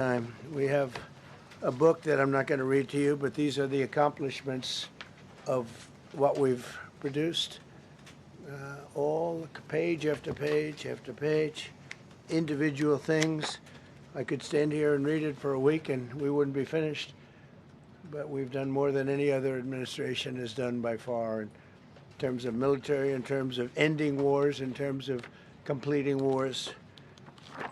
time. We have a book that I'm not going to read to you, but these are the accomplishments of what we've produced. All page after page after page, individual things. I could stand here and read it for a week and we wouldn't be finished. But we've done more than any other administration has done by far in terms of military, in terms of ending wars, in terms of completing wars.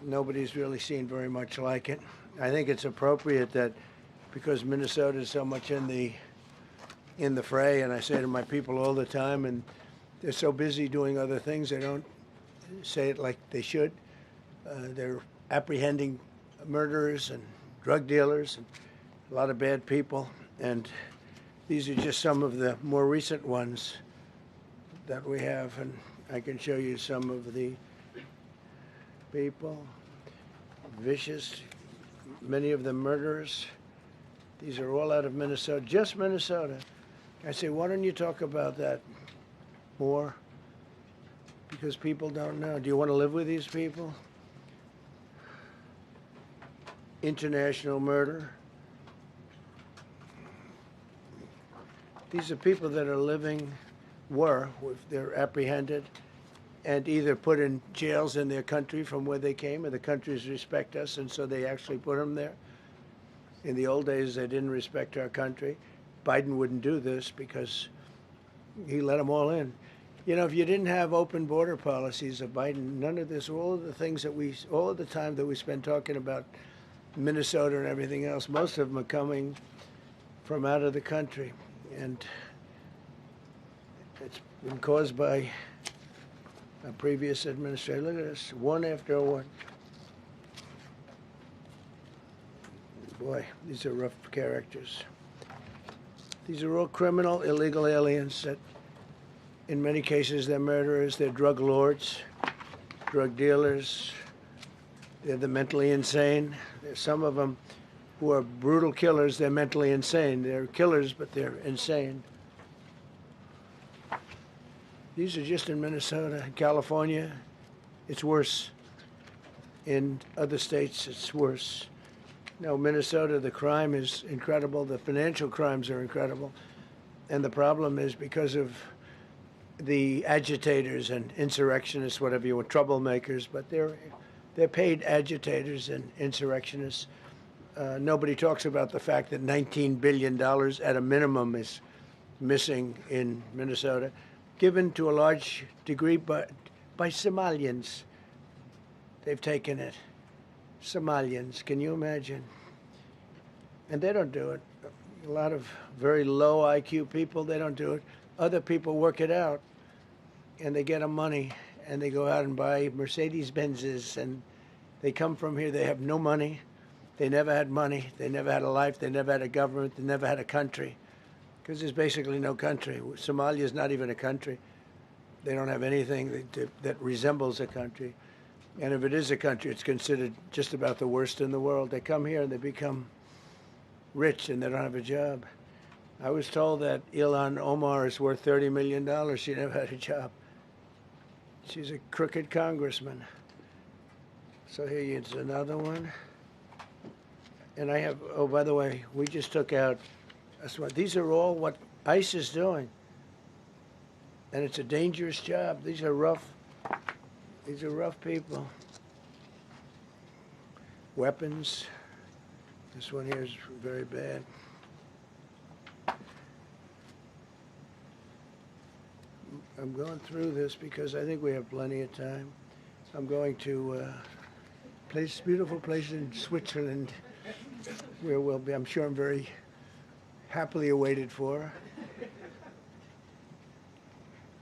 Nobody's really seen very much like it. I think it's appropriate that because Minnesota is so much in the fray, and I say to my people all the time, and they're so busy doing other things, they don't say it like they should. They're apprehending murderers and drug dealers and a lot of bad people, and these are just some of the more recent ones that we have, and I can show you some of the people, vicious, many of them murderers. These are all out of Minnesota, just Minnesota. I say, why don't you talk about that more? Because people don't know. Do you want to live with these people? International murder. These are people that are living, they're apprehended and either put in jails in their country from where they came, and the countries respect us, and so they actually put them there. In the old days, they didn't respect our country. Biden wouldn't do this because he let them all in. You know, if you didn't have open border policies of Biden, none of this, all of the things all of the time that we spend talking about Minnesota and everything else, most of them are coming from out of the country. And it's been caused by a previous administration. Look at this, one after one. Boy, these are rough characters. These are all criminal, illegal aliens that, in many cases, they're murderers, they're drug lords, drug dealers. They're the mentally insane. There's some of them who are brutal killers. They're mentally insane. They're killers, but they're insane. These are just in Minnesota. In California, it's worse. In other states, it's worse. No, Minnesota, the crime is incredible. The financial crimes are incredible. And the problem is because of the agitators and insurrectionists, whatever you want, troublemakers, but they're paid agitators and insurrectionists. Nobody talks about the fact that $19 billion at a minimum is missing in Minnesota, given to a large degree by Somalians. They've taken it. Somalians, can you imagine? And they don't do it. A lot of very low IQ people, they don't do it. Other people work it out, and they get them money, and they go out and buy Mercedes-Benzes, and they come from here, they have no money. They never had money. They never had a life. They never had a government. They never had a country, because there's basically no country. Somalia is not even a country. They don't have anything that resembles a country. And if it is a country, it's considered just about the worst in the world. They come here and they become rich and they don't have a job. I was told that Ilhan Omar is worth $30 million. She never had a job. She's a crooked congressman. So here's another one. And I have, oh, by the way, we just took out, these are all what ICE is doing. And it's a dangerous job. These are rough people. Weapons. This one here is very bad. I'm going through this because I think we have plenty of time. I'm going to beautiful place in Switzerland where we'll be, I'm sure I'm very happily awaited for.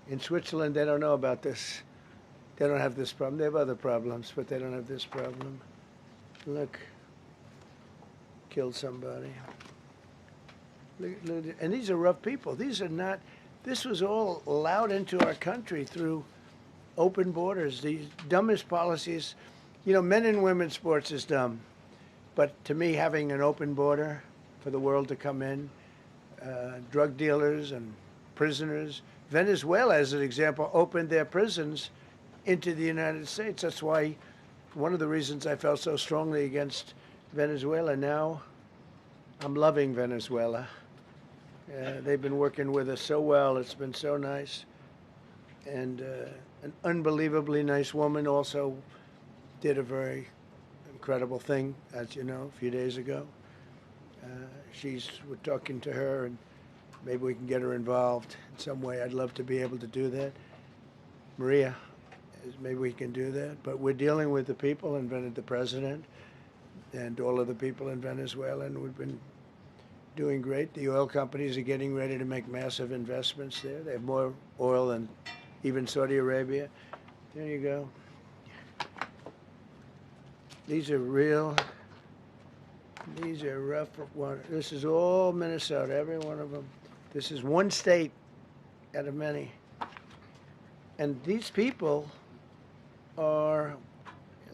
In Switzerland, they don't know about this. They don't have this problem. They have other problems, but they don't have this problem. Look, killed somebody. Look, and these are rough people. These are not, this was all allowed into our country through open borders. The dumbest policies, you know, men and women's sports is dumb. But to me, having an open border for the world to come in, drug dealers and prisoners. Venezuela, as an example, opened their prisons into the United States. That's why one of the reasons I felt so strongly against Venezuela now, I'm loving Venezuela. They've been working with us so well. It's been so nice. And an unbelievably nice woman also did a very incredible thing, as you know, a few days ago. We're talking to her, and maybe we can get her involved in some way. I'd love to be able to do that. Maria, maybe we can do that. But we're dealing with the people and the president and all of the people in Venezuela, and we've been doing great. The oil companies are getting ready to make massive investments there. They have more oil than even Saudi Arabia. There you go. These are rough. This is all Minnesota, every one of them. This is one state out of many. And these people are,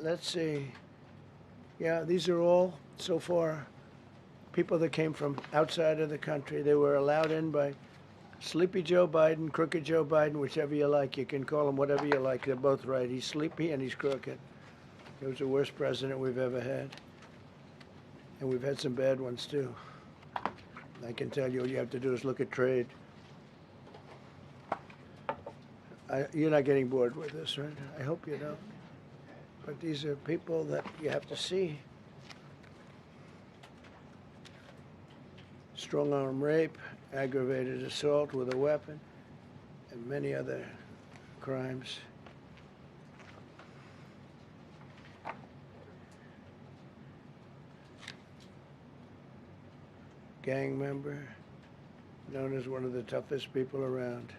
let's see, yeah, these are all, so far, people that came from outside of the country. They were allowed in by Sleepy Joe Biden, Crooked Joe Biden, whichever you like. You can call him whatever you like. They're both right. He's sleepy and he's crooked. He was the worst president we've ever had. And we've had some bad ones, too. I can tell you, all you have to do is look at trade. You're not getting bored with this, right? I hope you don't. But these are people that you have to see. Strong-arm rape, aggravated assault with a weapon, and many other crimes. Gang member, known as one of the toughest people around.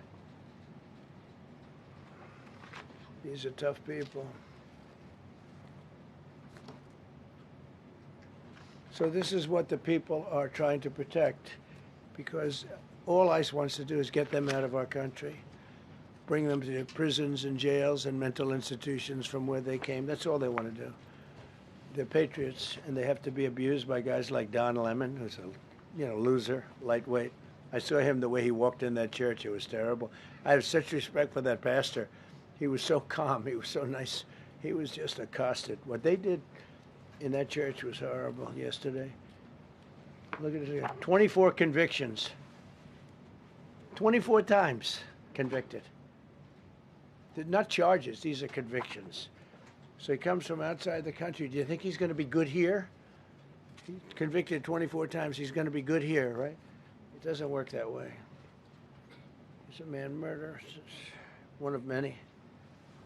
These are tough people. So this is what the people are trying to protect, because all ICE wants to do is get them out of our country, bring them to prisons and jails and mental institutions from where they came. That's all they want to do. They're patriots, and they have to be abused by guys like Don Lemon, who's a loser, lightweight. I saw him the way he walked in that church. It was terrible. I have such respect for that pastor. He was so calm. He was so nice. He was just accosted. What they did in that church was horrible yesterday. Look at it here. 24 convictions. 24 times convicted. They're not charges. These are convictions. So he comes from outside the country. Do you think he's going to be good here? He's convicted 24 times. He's going to be good here, right? It doesn't work that way. It's a man murder. It's one of many.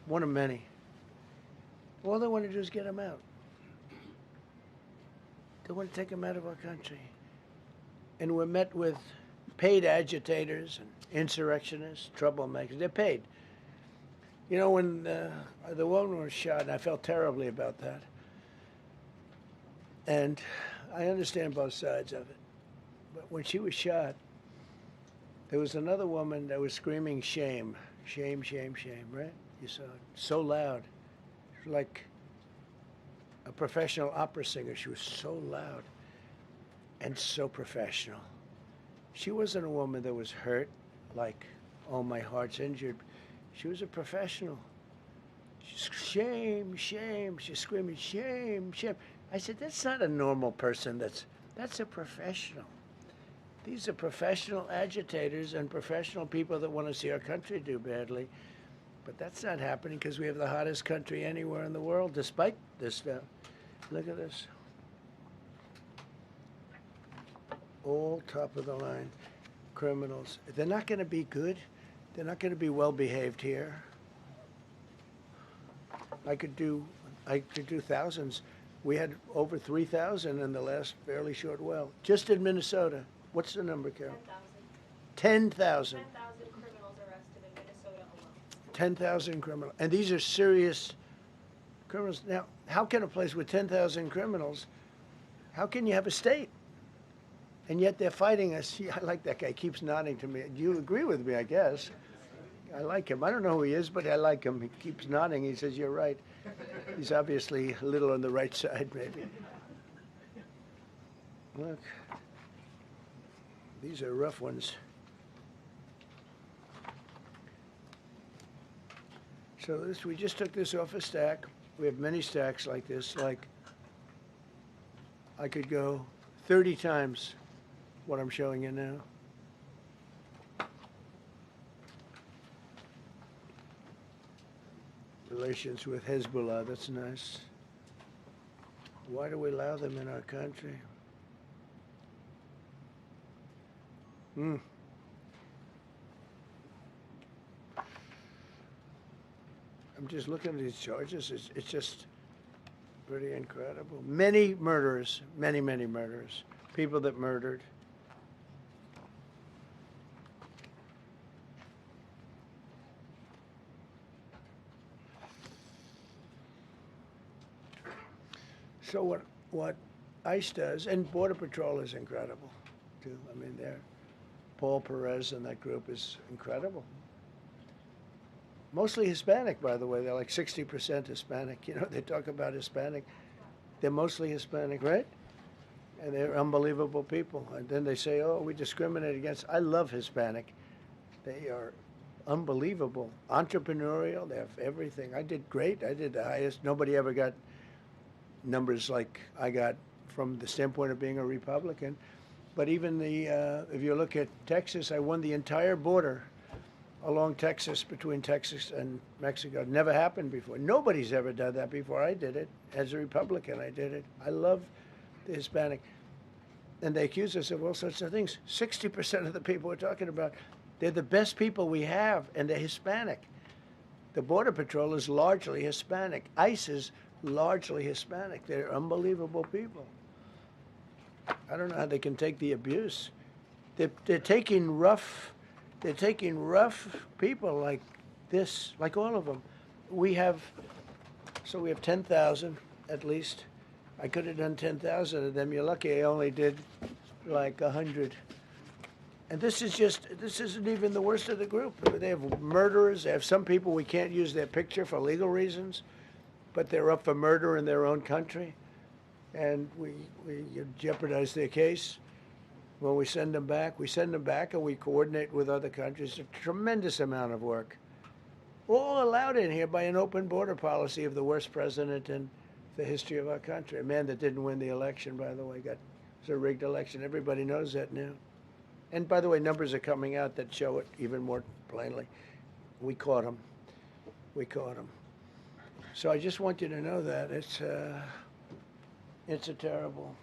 One of many. All they want to do is get him out. They want to take him out of our country. And we're met with paid agitators and insurrectionists, troublemakers. They're paid. You know, when the woman was shot, and I felt terribly about that. And I understand both sides of it. But when she was shot, there was another woman that was screaming shame, shame, shame, shame, right? You saw it. So loud. She was like a professional opera singer. She was so loud and so professional. She wasn't a woman that was hurt, like, oh, my heart's injured. She was a professional. She's shame, shame. She's screaming, shame, shame. I said, that's not a normal person. That's a professional. These are professional agitators and professional people that want to see our country do badly. But that's not happening because we have the hottest country anywhere in the world, despite this stuff. Look at this. All top of the line criminals. They're not going to be good. They're not going to be well behaved here. I could do thousands. We had over 3,000 in the last fairly short while. Just in Minnesota. What's the number, Carol? 10,000. 10,000 criminals arrested in Minnesota alone. 10,000 criminals. And these are serious criminals. Now, how can a place with 10,000 criminals, how can you have a state? And yet they're fighting us. I like that guy. He keeps nodding to me. You agree with me, I guess. I like him. I don't know who he is, but I like him. He keeps nodding. He says, you're right. He's obviously a little on the right side, maybe. Look. These are rough ones. So we just took this off a stack. We have many stacks like this, like I could go 30 times what I'm showing you now. Relations with Hezbollah, that's nice. Why do we allow them in our country? I'm just looking at these charges. It's just pretty incredible. Many murderers, many murderers. People that murdered. So what ICE does, and Border Patrol is incredible, too. I mean, Paul Perez and that group is incredible. Mostly Hispanic, by the way. They're like 60% Hispanic. You know, they talk about Hispanic. They're mostly Hispanic, right? And they're unbelievable people. And then they say, oh, we discriminate against. I love Hispanic. They are unbelievable. Entrepreneurial. They have everything. I did great. I did the highest. Nobody ever got numbers like I got from the standpoint of being a Republican. But even if you look at Texas, I won the entire border along Texas, between Texas and Mexico. It never happened before. Nobody's ever done that before. I did it. As a Republican, I did it. I love the Hispanic. And they accuse us of all sorts of things. 60% of the people we're talking about, they're the best people we have, and they're Hispanic. The Border Patrol is largely Hispanic. ICE is largely Hispanic. They're unbelievable people. I don't know how they can take the abuse. They're taking rough people like this, like all of them. We have 10,000 at least. I could have done 10,000 of them. You're lucky I only did like 100. And this isn't even the worst of the group. They have murderers. They have some people we can't use their picture for legal reasons, but they're up for murder in their own country. And we jeopardize their case. When we send them back and we coordinate with other countries. A tremendous amount of work. All allowed in here by an open border policy of the worst president in the history of our country. A man that didn't win the election, by the way. It was a rigged election. Everybody knows that now. And by the way, numbers are coming out that show it even more plainly. We caught him. So I just want you to know that it's a terrible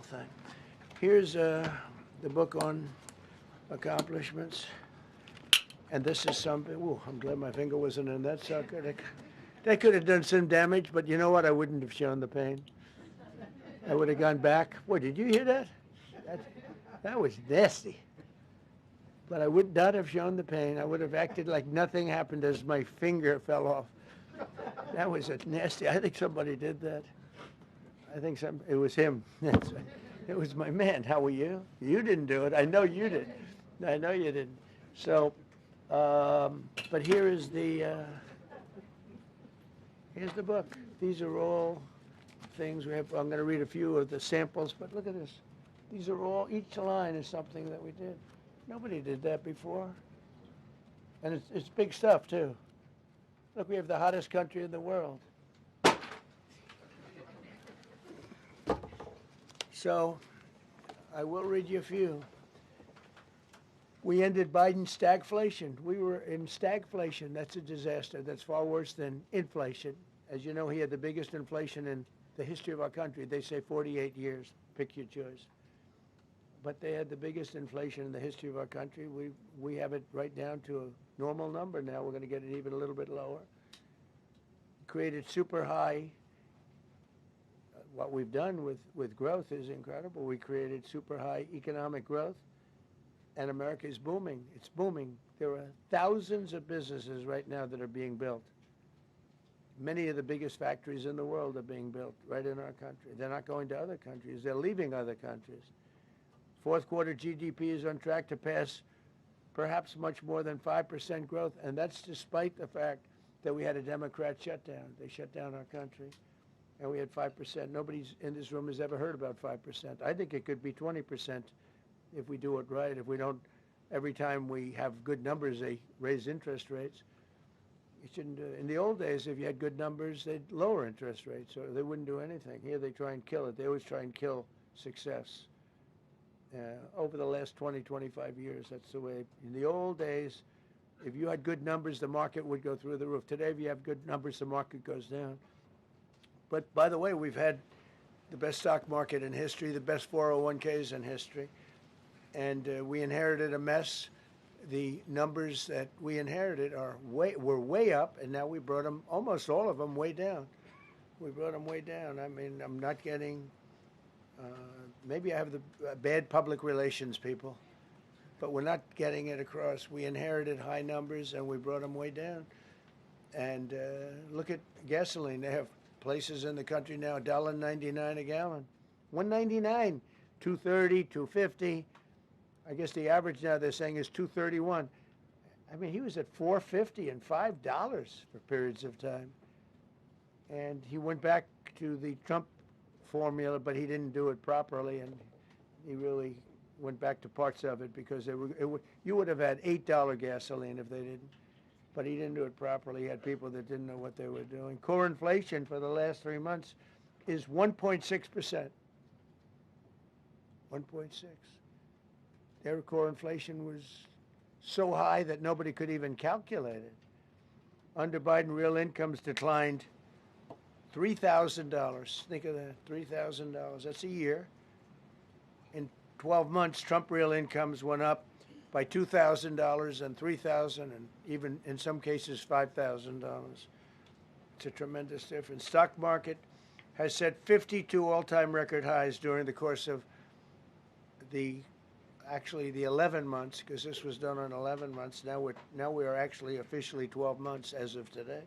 thing. Here's the book on accomplishments. And this is something, I'm glad my finger wasn't in that sucker. That could have done some damage, but you know what? I wouldn't have shown the pain. I would have gone back. Boy, did you hear that? That was nasty. But I would not have shown the pain. I would have acted like nothing happened as my finger fell off. That was nasty. I think somebody did that. It was him. It was my man. How were you? You didn't do it. I know you did. I know you didn't. So, but here's the book. These are all things we have. I'm going to read a few of the samples, but look at this. These are all, each line is something that we did. Nobody did that before. And it's big stuff, too. Look, we have the hottest country in the world. So, I will read you a few. We ended Biden's stagflation. We were in stagflation. That's a disaster. That's far worse than inflation. As you know, he had the biggest inflation in the history of our country. They say 48 years. Pick your choice. But they had the biggest inflation in the history of our country. We have it right down to a normal number now. We're going to get it even a little bit lower. Created super high. What we've done with growth is incredible. We created super high economic growth, and America is booming. It's booming. There are thousands of businesses right now that are being built. Many of the biggest factories in the world are being built right in our country. They're not going to other countries. They're leaving other countries. Fourth quarter GDP is on track to pass perhaps much more than 5% growth, and that's despite the fact that we had a Democrat shutdown. They shut down our country, and we had 5%. Nobody in this room has ever heard about 5%. I think it could be 20% if we do it right. If we don't, every time we have good numbers, they raise interest rates. You shouldn't do it. In the old days, if you had good numbers, they'd lower interest rates, or they wouldn't do anything. Here, they try and kill it. They always try and kill success. Over the last 20, 25 years, that's the way. In the old days, if you had good numbers, the market would go through the roof. Today, if you have good numbers, the market goes down. But by the way, we've had the best stock market in history, the best 401ks in history, and we inherited a mess. The numbers that we inherited were way up, and now we brought them, almost all of them, way down. We brought them way down. I mean, I'm not getting, maybe I have the bad public relations people, but we're not getting it across. We inherited high numbers, and we brought them way down. And look at gasoline. They have places in the country now, $1.99 a gallon. $1.99, $2.30, $2.50. I guess the average now they're saying is $2.31. I mean, he was at $4.50 and $5 for periods of time. And he went back to the Trump formula, but he didn't do it properly, and he really went back to parts of it because you would have had $8 gasoline if they didn't. But he didn't do it properly. He had people that didn't know what they were doing. Core inflation for the last 3 months is 1.6%. 1.6. Their core inflation was so high that nobody could even calculate it. Under Biden, real incomes declined $3,000. Think of that, $3,000. That's a year. In 12 months, Trump real incomes went up by $2,000 and $3,000 and even in some cases $5,000. It's a tremendous difference. Stock market has set 52 all-time record highs during the course of the 11 months, because this was done on 11 months. Now we are actually officially 12 months as of today.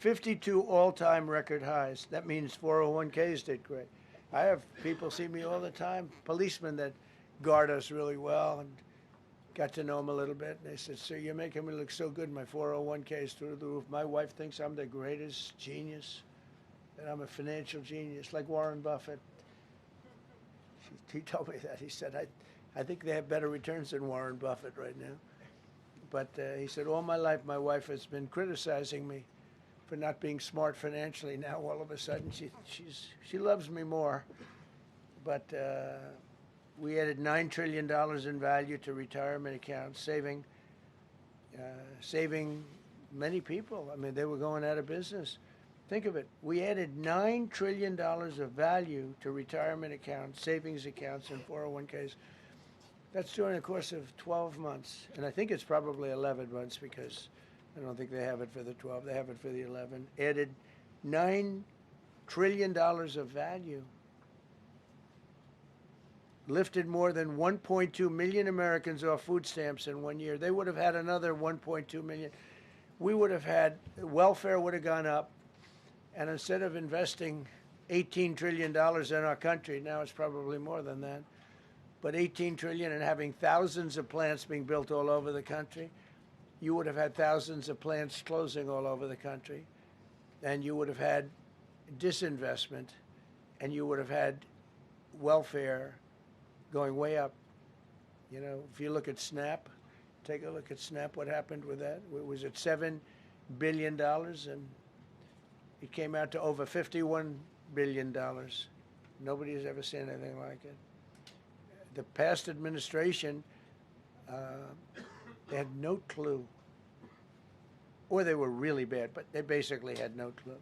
52 all-time record highs. That means 401ks did great. I have people see me all the time, policemen that guard us really well, and got to know them a little bit. And they said, "Sir, you're making me look so good. My 401k is through the roof. My wife thinks I'm the greatest genius, that I'm a financial genius, like Warren Buffett." He told me that. He said, I think they have better returns than Warren Buffett right now. But he said, all my life my wife has been criticizing me for not being smart financially. Now all of a sudden she loves me more. But we added $9 trillion in value to retirement accounts, saving many people. I mean, they were going out of business. Think of it. We added $9 trillion of value to retirement accounts, savings accounts, and 401ks. That's during the course of 12 months. And I think it's probably 11 months because I don't think they have it for the 12. They have it for the 11. Added $9 trillion of value. Lifted more than 1.2 million Americans off food stamps in 1 year. They would have had another 1.2 million. We would have had, welfare would have gone up. And instead of investing $18 trillion in our country, now it's probably more than that, but $18 trillion and having thousands of plants being built all over the country, you would have had thousands of plants closing all over the country. And you would have had disinvestment, and you would have had welfare going way up. You know, if you look at SNAP, take a look at SNAP, what happened with that? It was at $7 billion, and it came out to over $51 billion. Nobody has ever seen anything like it. The past administration, they had no clue. Or they were really bad, but they basically had no clue.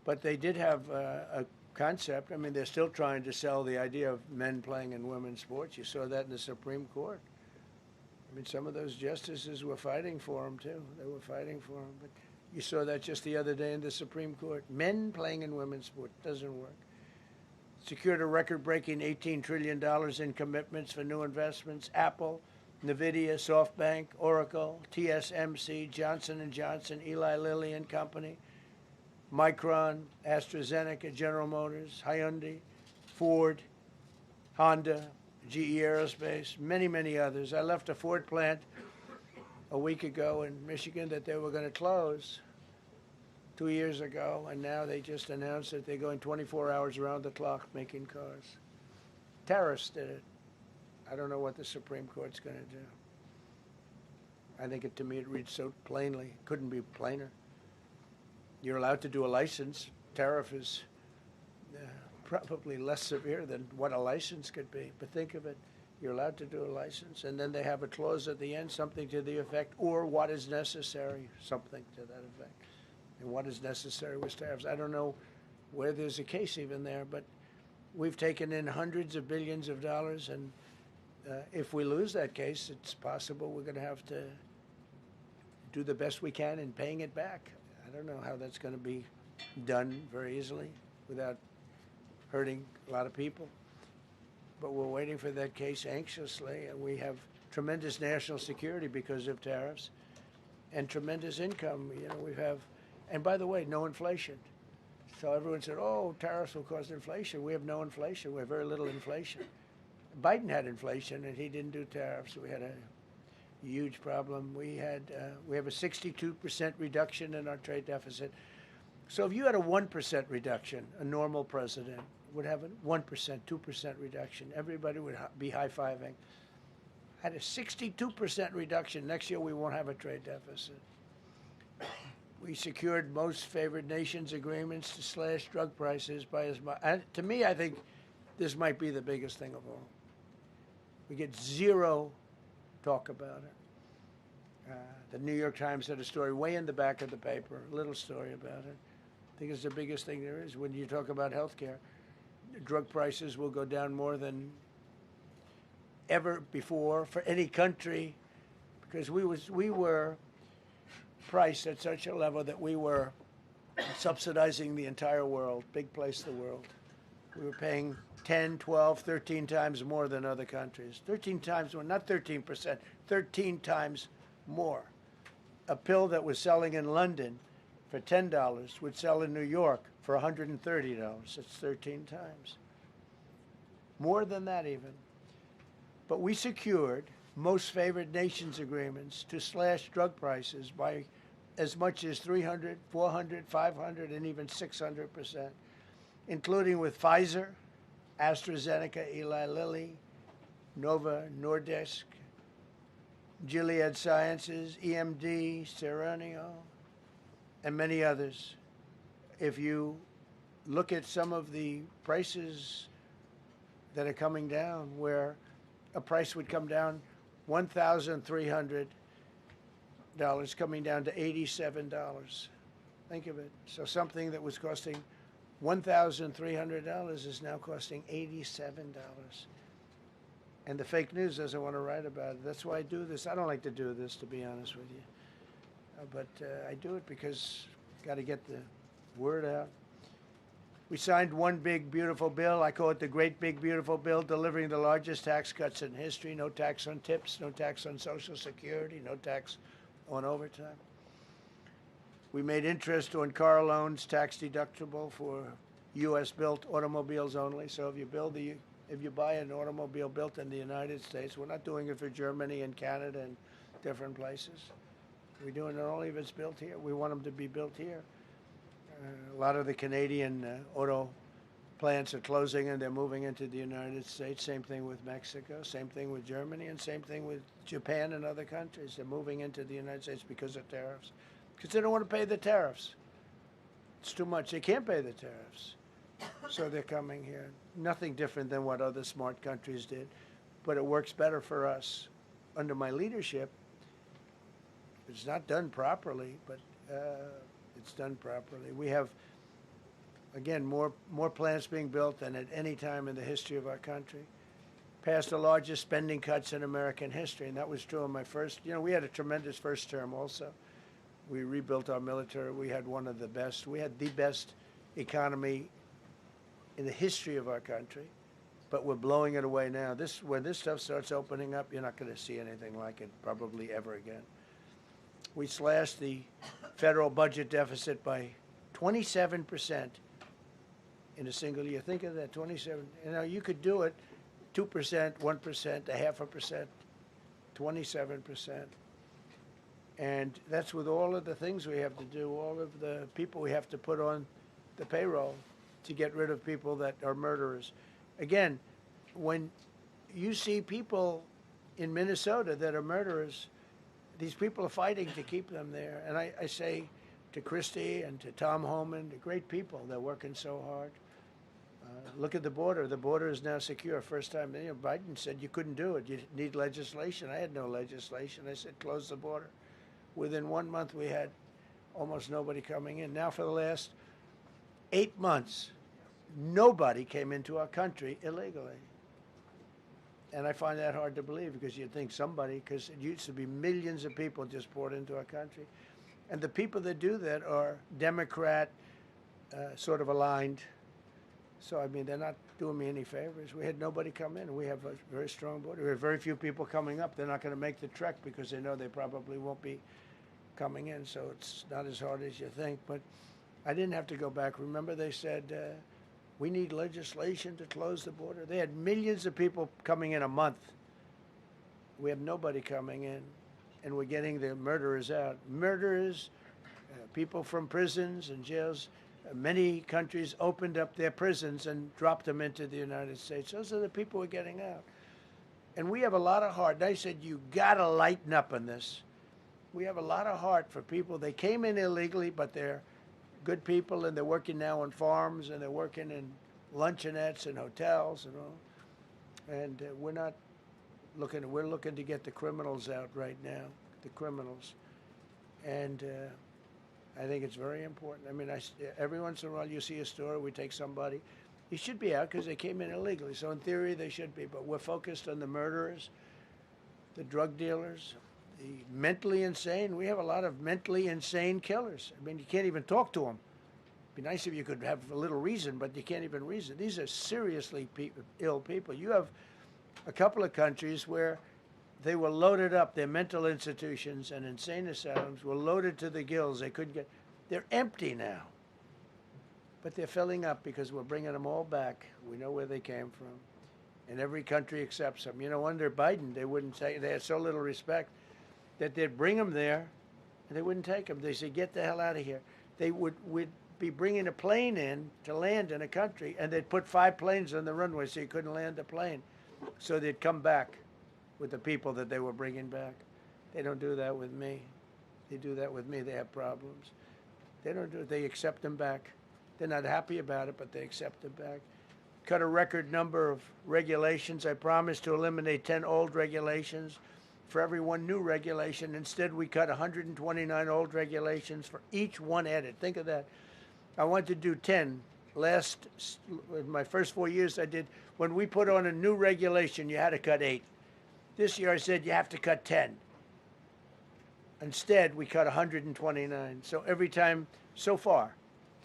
But they did have a concept. I mean, they're still trying to sell the idea of men playing in women's sports. You saw that in the Supreme Court. I mean, some of those justices were fighting for them, too. They were fighting for them. But you saw that just the other day in the Supreme Court. Men playing in women's sport doesn't work. Secured a record-breaking $18 trillion in commitments for new investments. Apple, NVIDIA, SoftBank, Oracle, TSMC, Johnson & Johnson, Eli Lilly and Company, Micron, AstraZeneca, General Motors, Hyundai, Ford, Honda, GE Aerospace, many, many others. I left a Ford plant a week ago in Michigan that they were going to close 2 years ago, and now they just announced that they're going 24 hours around the clock making cars. Terrorists did it. I don't know what the Supreme Court's going to do. I think to me it reads so plainly. Couldn't be plainer. You're allowed to do a license. Tariff is probably less severe than what a license could be. But think of it. You're allowed to do a license, and then they have a clause at the end, something to the effect, or what is necessary, something to that effect. And what is necessary with tariffs. I don't know where there's a case even there, but we've taken in hundreds of billions of dollars, and if we lose that case, it's possible we're going to have to do the best we can in paying it back. I don't know how that's going to be done very easily without hurting a lot of people. But we're waiting for that case anxiously, and we have tremendous national security because of tariffs and tremendous income. You know, we have, and by the way, no inflation. So everyone said, oh, tariffs will cause inflation. We have no inflation. We have very little inflation. Biden had inflation, and he didn't do tariffs. We had a huge problem. We have a 62% reduction in our trade deficit. So if you had a 1% reduction, a normal president would have a 1%, 2% reduction. Everybody would be high-fiving. Had a 62% reduction. Next year we won't have a trade deficit. We secured most favored nations agreements to slash drug prices by as much. To me, I think this might be the biggest thing of all. We get zero talk about it. The New York Times had a story way in the back of the paper, a little story about it. I think it's the biggest thing there is when you talk about health care. Drug prices will go down more than ever before for any country because we were priced at such a level that we were subsidizing the entire world, big place in the world. We were paying 10, 12, 13 times more than other countries. 13 times more, not 13%, 13 times more. A pill that was selling in London for $10 would sell in New York for $130. It's 13 times. More than that even. But we secured most favored nations agreements to slash drug prices by as much as 300, 400, 500, and even 600%, including with Pfizer, AstraZeneca, Eli Lilly, Nova Nordisk, Gilead Sciences, EMD, Serenio, and many others. If you look at some of the prices that are coming down, where a price would come down $1,300 coming down to $87. Think of it. So something that was costing $1,300 is now costing $87. And the fake news doesn't want to write about it. That's why I do this. I don't like to do this, to be honest with you. But I do it because got to get the word out. We signed one big, beautiful bill. I call it the Great Big Beautiful Bill, delivering the largest tax cuts in history. No tax on tips, no tax on Social Security, no tax on overtime. We made interest on car loans tax deductible for U.S.-built automobiles only. So if you buy an automobile built in the United States, we're not doing it for Germany and Canada and different places. We're doing it only if it's built here. We want them to be built here. A lot of the Canadian auto plants are closing and they're moving into the United States. Same thing with Mexico, same thing with Germany, and same thing with Japan and other countries. They're moving into the United States because of tariffs. Because they don't want to pay the tariffs. It's too much. They can't pay the tariffs. So they're coming here. Nothing different than what other smart countries did. But it works better for us. Under my leadership, it's not done properly, but it's done properly. We have, again, more plants being built than at any time in the history of our country. Passed the largest spending cuts in American history, and that was true in my first. You know, we had a tremendous first term also. We rebuilt our military. We had one of the best. We had the best economy in the history of our country, but we're blowing it away now. When this stuff starts opening up, you're not going to see anything like it probably ever again. We slashed the federal budget deficit by 27% in a single year. Think of that, 27. You know, you could do it 2%, 1%, 0.5%, 27%. And that's with all of the things we have to do, all of the people we have to put on the payroll to get rid of people that are murderers. Again, when you see people in Minnesota that are murderers, these people are fighting to keep them there. And I say to Christie and to Tom Homan, the great people, they're working so hard. Look at the border. The border is now secure. First time, Biden said you couldn't do it. You need legislation. I had no legislation. I said close the border. Within 1 month, we had almost nobody coming in. Now for the last 8 months, nobody came into our country illegally. And I find that hard to believe because you'd think somebody, because it used to be millions of people just poured into our country. And the people that do that are Democrat sort of aligned. So, I mean, they're not doing me any favors. We had nobody come in. We have a very strong border. We have very few people coming up. They're not going to make the trek because they know they probably won't be coming in. So it's not as hard as you think. But I didn't have to go back. Remember, they said, we need legislation to close the border. They had millions of people coming in a month. We have nobody coming in. And we're getting the murderers out. Murderers, people from prisons and jails. Many countries opened up their prisons and dropped them into the United States. Those are the people who are getting out. And we have a lot of heart. And I said, you got to lighten up on this. We have a lot of heart for people. They came in illegally, but they're good people, and they're working now on farms, and they're working in luncheonettes and hotels and all. And we're looking to get the criminals out right now, the criminals. And I think it's very important. I mean, every once in a while you see a story, we take somebody. He should be out because they came in illegally. So in theory, they should be. But we're focused on the murderers, the drug dealers, the mentally insane. We have a lot of mentally insane killers. I mean, you can't even talk to them. It'd be nice if you could have a little reason, but you can't even reason. These are seriously ill people. You have a couple of countries where they were loaded up. Their mental institutions and insane asylums were loaded to the gills. They couldn't get. They're empty now. But they're filling up because we're bringing them all back. We know where they came from. And every country accepts them. You know, under Biden, they wouldn't take. They had so little respect that they'd bring them there, and they wouldn't take them. They said, get the hell out of here. They would be bringing a plane in to land in a country, and they'd put 5 planes on the runway so you couldn't land the plane. So they'd come back with the people that they were bringing back. They don't do that with me. They do that with me. They have problems. They don't do it. They accept them back. They're not happy about it, but they accept them back. Cut a record number of regulations. I promised to eliminate 10 old regulations for every one new regulation. Instead, we cut 129 old regulations for each one added. Think of that. I wanted to do 10. In my first 4 years, I did. When we put on a new regulation, you had to cut 8. This year I said you have to cut 10. Instead, we cut 129. So every time, so far,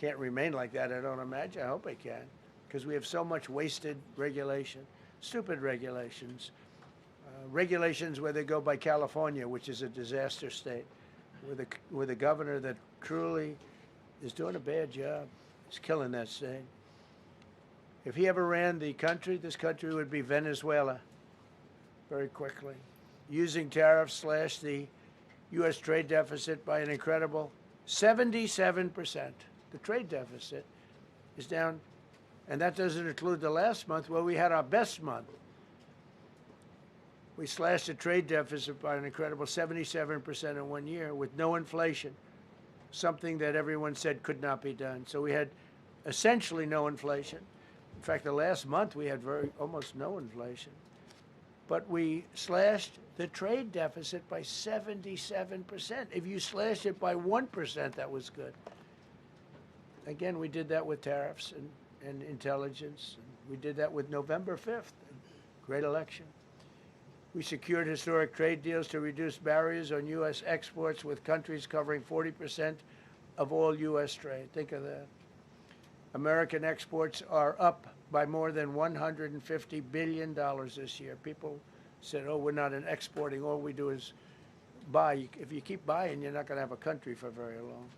can't remain like that, I don't imagine. I hope I can, because we have so much wasted regulation, stupid regulations. Regulations where they go by California, which is a disaster state, with a governor that truly is doing a bad job. He's killing that state. If he ever ran the country, this country would be Venezuela. Very quickly. Using tariffs slashed the U.S. trade deficit by an incredible 77%. The trade deficit is down, and that doesn't include the last month where we had our best month. We slashed the trade deficit by an incredible 77% in 1 year with no inflation, something that everyone said could not be done. So we had essentially no inflation. In fact, the last month we had almost no inflation. But we slashed the trade deficit by 77%. If you slashed it by 1%, that was good. Again, we did that with tariffs and intelligence. We did that with November 5th, great election. We secured historic trade deals to reduce barriers on U.S. exports with countries covering 40% of all U.S. trade. Think of that. American exports are up by more than $150 billion this year. People said, oh, we're not exporting. All we do is buy. If you keep buying, you're not going to have a country for very long.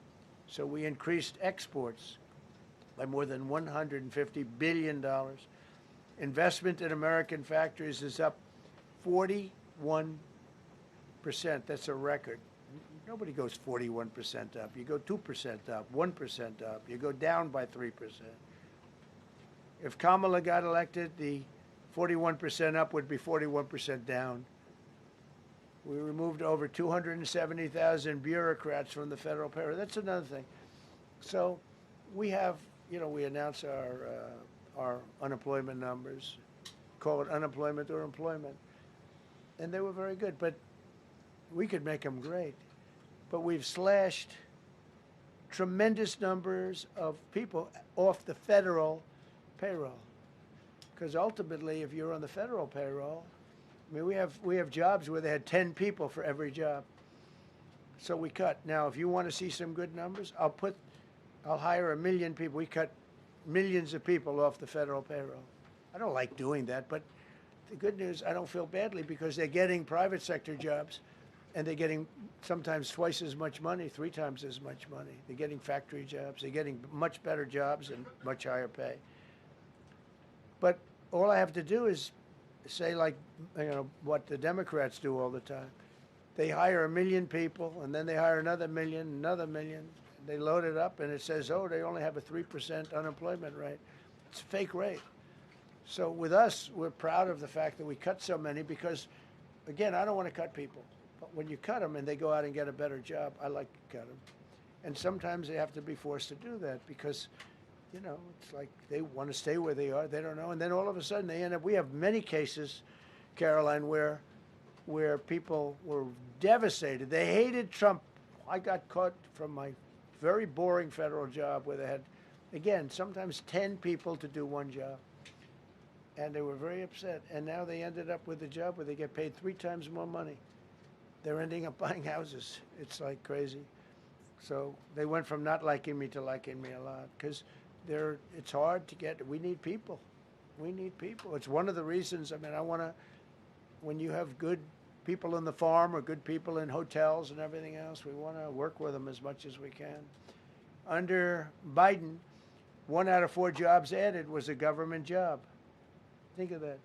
So we increased exports by more than $150 billion. Investment in American factories is up 41%. That's a record. Nobody goes 41% up. You go 2% up, 1% up. You go down by 3%. If Kamala got elected, the 41% up would be 41% down. We removed over 270,000 bureaucrats from the federal payroll. That's another thing. So we have, we announce our unemployment numbers, call it unemployment or employment. And they were very good, but we could make them great. But we've slashed tremendous numbers of people off the federal payroll. Because ultimately, if you're on the federal payroll, I mean, we have jobs where they had 10 people for every job. So we cut. Now, if you want to see some good numbers, I'll hire 1 million people. We cut millions of people off the federal payroll. I don't like doing that, but the good news, I don't feel badly because they're getting private sector jobs and they're getting sometimes twice as much money, 3 times as much money. They're getting factory jobs. They're getting much better jobs and much higher pay. But all I have to do is say, like, what the Democrats do all the time. They hire 1 million people, and then they hire another million. They load it up, and it says, oh, they only have a 3% unemployment rate. It's a fake rate. So with us, we're proud of the fact that we cut so many because, again, I don't want to cut people. But when you cut them and they go out and get a better job, I like to cut them. And sometimes they have to be forced to do that because, it's like they want to stay where they are. They don't know. And then all of a sudden they end up, we have many cases, Caroline, where people were devastated. They hated Trump. I got caught from my very boring federal job where they had, again, sometimes 10 people to do one job. And they were very upset. And now they ended up with a job where they get paid 3 times more money. They're ending up buying houses. It's like crazy. So they went from not liking me to liking me a lot because it's hard to get. We need people. We need people. It's one of the reasons. I mean, when you have good people in the farm or good people in hotels and everything else, we want to work with them as much as we can. Under Biden, 1 out of 4 jobs added was a government job. Think of that.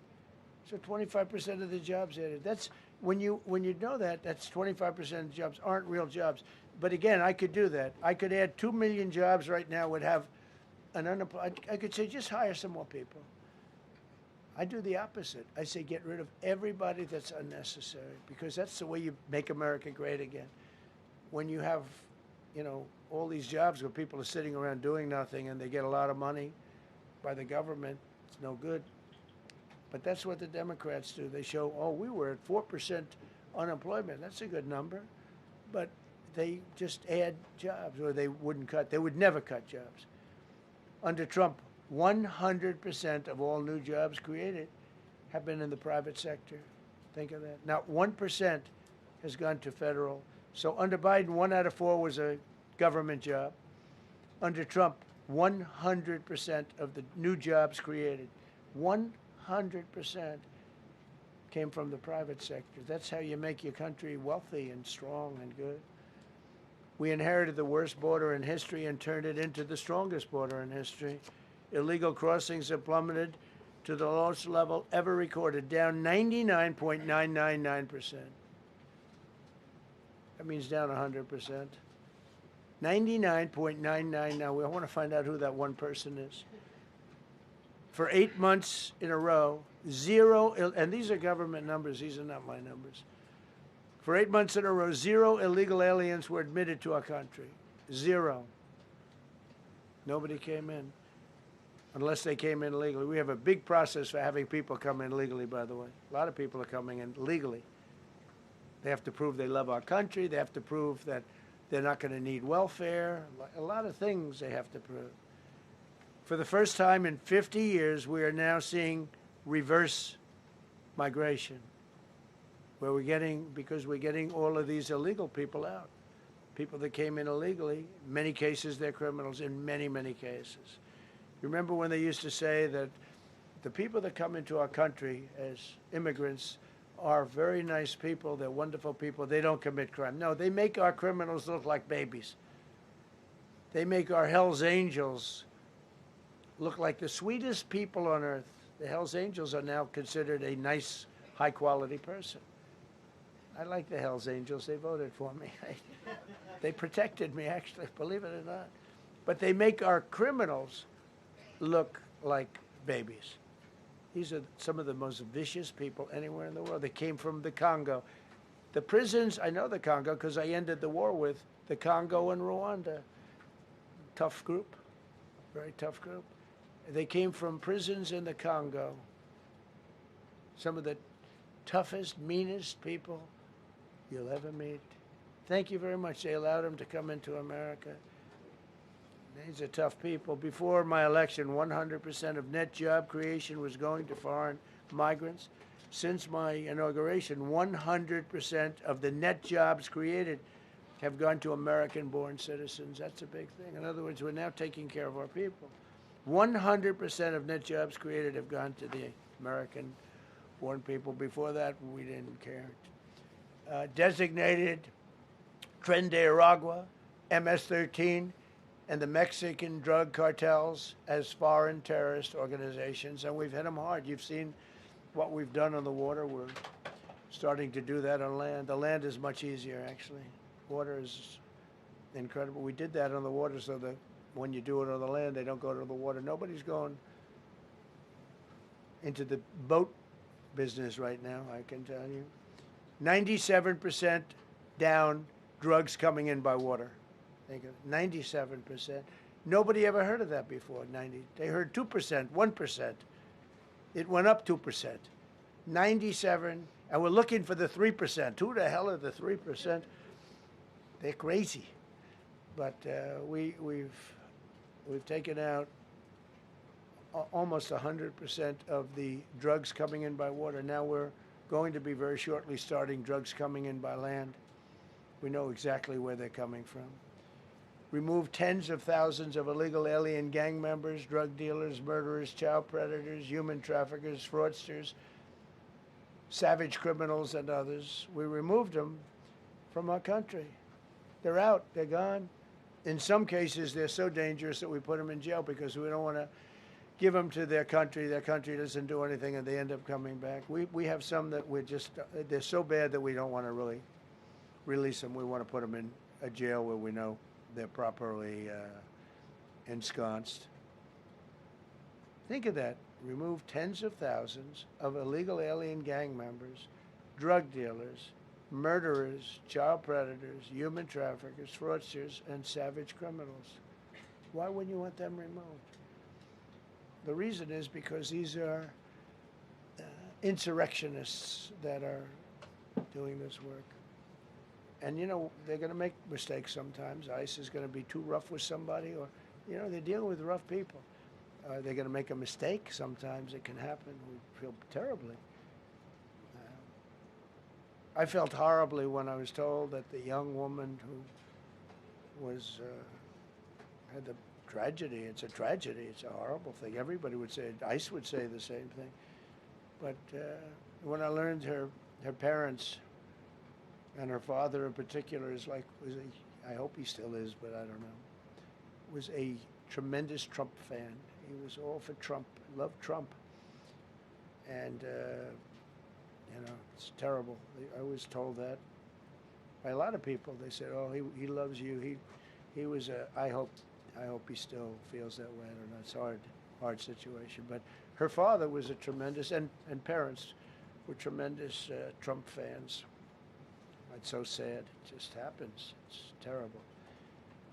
So 25% of the jobs added. That's when you know that, that's 25% of jobs aren't real jobs. But again, I could do that. I could add 2 million jobs right now, would have an unemployed. I could say just hire some more people. I do the opposite. I say get rid of everybody that's unnecessary because that's the way you make America great again. When you have, all these jobs where people are sitting around doing nothing and they get a lot of money by the government, it's no good. But that's what the Democrats do. They show, we were at 4% unemployment. That's a good number. But they just add jobs, or they wouldn't cut. They would never cut jobs. Under Trump, 100% of all new jobs created have been in the private sector. Think of that. Not 1% has gone to federal. So under Biden, 1 out of 4 was a government job. Under Trump, 100% of the new jobs created, 100% came from the private sector. That's how you make your country wealthy and strong and good. We inherited the worst border in history and turned it into the strongest border in history. Illegal crossings have plummeted to the lowest level ever recorded, down 99.999%. That means down 100%. 99.99. Now, I want to find out who that one person is. For 8 months in a row, 0, and these are government numbers, these are not my numbers. For 8 months in a row, 0 illegal aliens were admitted to our country. 0. Nobody came in, unless they came in legally. We have a big process for having people come in legally, by the way. A lot of people are coming in legally. They have to prove they love our country. They have to prove that they're not going to need welfare. A lot of things they have to prove. For the first time in 50 years, we are now seeing reverse migration, where because we're getting all of these illegal people out. People that came in illegally, in many cases they're criminals, in many, many cases. Remember when they used to say that the people that come into our country as immigrants are very nice people, they're wonderful people, they don't commit crime. No, they make our criminals look like babies. They make our Hell's Angels look like the sweetest people on earth. The Hell's Angels are now considered a nice, high-quality person. I like the Hell's Angels. They voted for me. They protected me, actually, believe it or not. But they make our criminals look like babies. These are some of the most vicious people anywhere in the world. They came from the Congo. The prisons, I know the Congo because I ended the war with the Congo and Rwanda. Tough group, very tough group. They came from prisons in the Congo. Some of the toughest, meanest people you'll ever meet. Thank you very much. They allowed them to come into America. These are tough people. Before my election, 100% of net job creation was going to foreign migrants. Since my inauguration, 100% of the net jobs created have gone to American-born citizens. That's a big thing. In other words, we're now taking care of our people. 100% of net jobs created have gone to the American-born people. Before that, we didn't care. Designated Tren de Aragua, MS-13, and the Mexican drug cartels as foreign terrorist organizations, and we've hit them hard. You've seen what we've done on the water. We're starting to do that on land. The land is much easier, actually. Water is incredible. We did that on the water so that when you do it on the land, they don't go to the water. Nobody's going into the boat business right now, I can tell you. 97% down drugs coming in by water. Think of it, 97%. Nobody ever heard of that before, 90. They heard 2%, 1%. It went up 2%. 97, and we're looking for the 3%. Who the hell are the 3%? They're crazy. But we've taken out almost 100% of the drugs coming in by water. Now we're going to be very shortly starting drugs coming in by land. We know exactly where they're coming from. Removed tens of thousands of illegal alien gang members, drug dealers, murderers, child predators, human traffickers, fraudsters, savage criminals, and others. We removed them from our country. They're out. They're gone. In some cases, they're so dangerous that we put them in jail because we don't want to give them to their country. Their country doesn't do anything, and they end up coming back. We have some that they're so bad that we don't want to really release them. We want to put them in a jail where we know they're properly ensconced. Think of that. Remove tens of thousands of illegal alien gang members, drug dealers, murderers, child predators, human traffickers, fraudsters, and savage criminals. Why wouldn't you want them removed? The reason is because these are insurrectionists that are doing this work. And, you know, they're going to make mistakes sometimes. ICE is going to be too rough with somebody, or, you know, they're dealing with rough people. They're going to make a mistake sometimes. It can happen. We feel terribly. I felt horribly when I was told that the young woman who was had the tragedy. It's a tragedy. It's a horrible thing. Everybody would say it. ICE would say the same thing. But when I learned her parents and her father in particular I hope he still is, but I don't know, was a tremendous Trump fan. He was all for Trump, loved Trump. And, you know, it's terrible. I was told that by a lot of people. They said, oh, he loves you. He was I hope he still feels that way. I don't know. It's a hard situation. But her father was a tremendous, and parents were tremendous Trump fans. It's so sad. It just happens. It's terrible.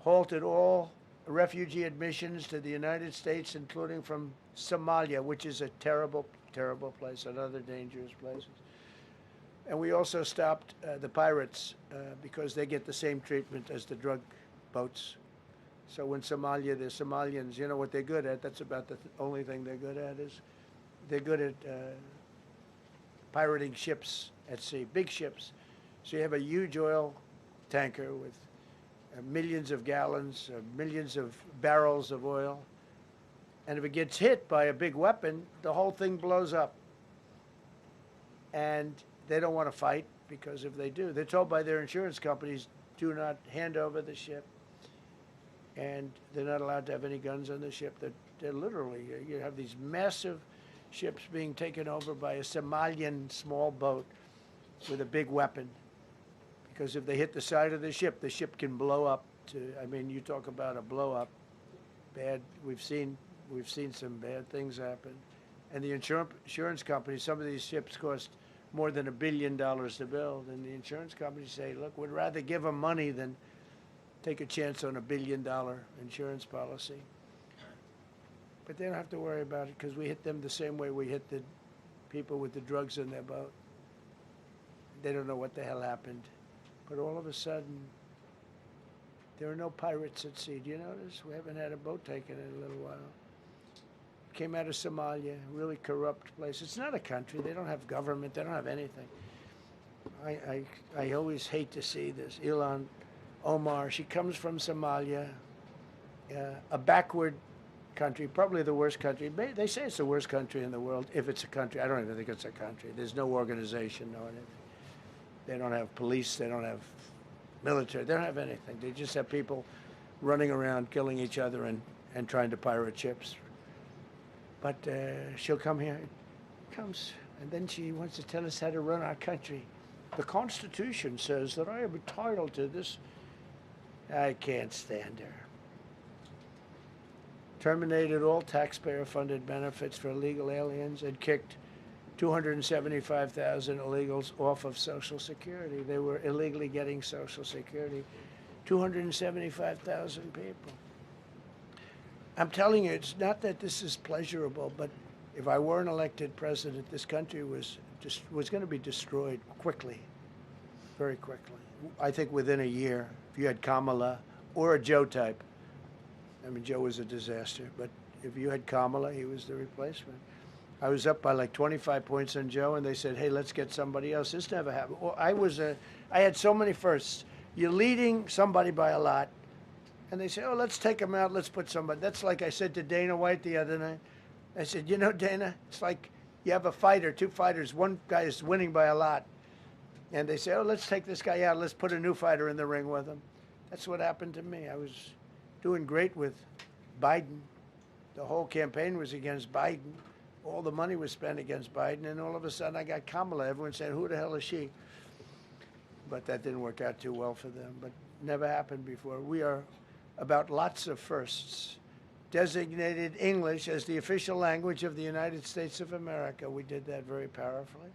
Halted all refugee admissions to the United States, including from Somalia, which is a terrible, terrible place, another dangerous place. And we also stopped the pirates because they get the same treatment as the drug boats. So in Somalia, the Somalians, you know what they're good at? That's about the only thing they're good at is they're good at pirating ships at sea, big ships. So you have a huge oil tanker with millions of gallons, millions of barrels of oil. And if it gets hit by a big weapon, the whole thing blows up. And they don't want to fight because if they do, they're told by their insurance companies, do not hand over the ship. And they're not allowed to have any guns on the ship. They're literally, you have these massive ships being taken over by a Somalian small boat with a big weapon. Because if they hit the side of the ship can blow up. I mean, you talk about a blow up. Bad. We've seen some bad things happen. And the insurance companies, some of these ships cost more than $1 billion to build. And the insurance companies say, look, we'd rather give them money than take a chance on $1 billion insurance policy. But they don't have to worry about it because we hit them the same way we hit the people with the drugs in their boat. They don't know what the hell happened. But all of a sudden, there are no pirates at sea. Do you notice? We haven't had a boat taken in a little while. Came out of Somalia, really corrupt place. It's not a country. They don't have government. They don't have anything. I always hate to see this. Ilan Omar, she comes from Somalia, a backward country, probably the worst country. They say it's the worst country in the world, if it's a country. I don't even think it's a country. There's no organization, no anything. They don't have police. They don't have military. They don't have anything. They just have people running around killing each other and trying to pirate ships. But she'll come here, comes, and then she wants to tell us how to run our country. The Constitution says that I am entitled to this. I can't stand her. Terminated all taxpayer-funded benefits for illegal aliens and kicked 275,000 illegals off of Social Security. They were illegally getting Social Security. 275,000 people. I'm telling you, it's not that this is pleasurable, but if I were an elected president, this country was going to be destroyed quickly, very quickly. I think within a year, if you had Kamala or a Joe type. I mean, Joe was a disaster, but if you had Kamala, he was the replacement. I was up by like 25 points on Joe, and they said, hey, let's get somebody else. This never happened. Well, I had so many firsts. You're leading somebody by a lot, and they say, oh, let's take him out. Let's put somebody. That's like I said to Dana White the other night. I said, you know, Dana, it's like you have a fighter, two fighters. One guy is winning by a lot. And they say, oh, let's take this guy out. Let's put a new fighter in the ring with him. That's what happened to me. I was doing great with Biden. The whole campaign was against Biden. All the money was spent against Biden. And all of a sudden, I got Kamala. Everyone said, who the hell is she? But that didn't work out too well for them. But never happened before. We are about lots of firsts. Designated English as the official language of the United States of America. We did that very powerfully.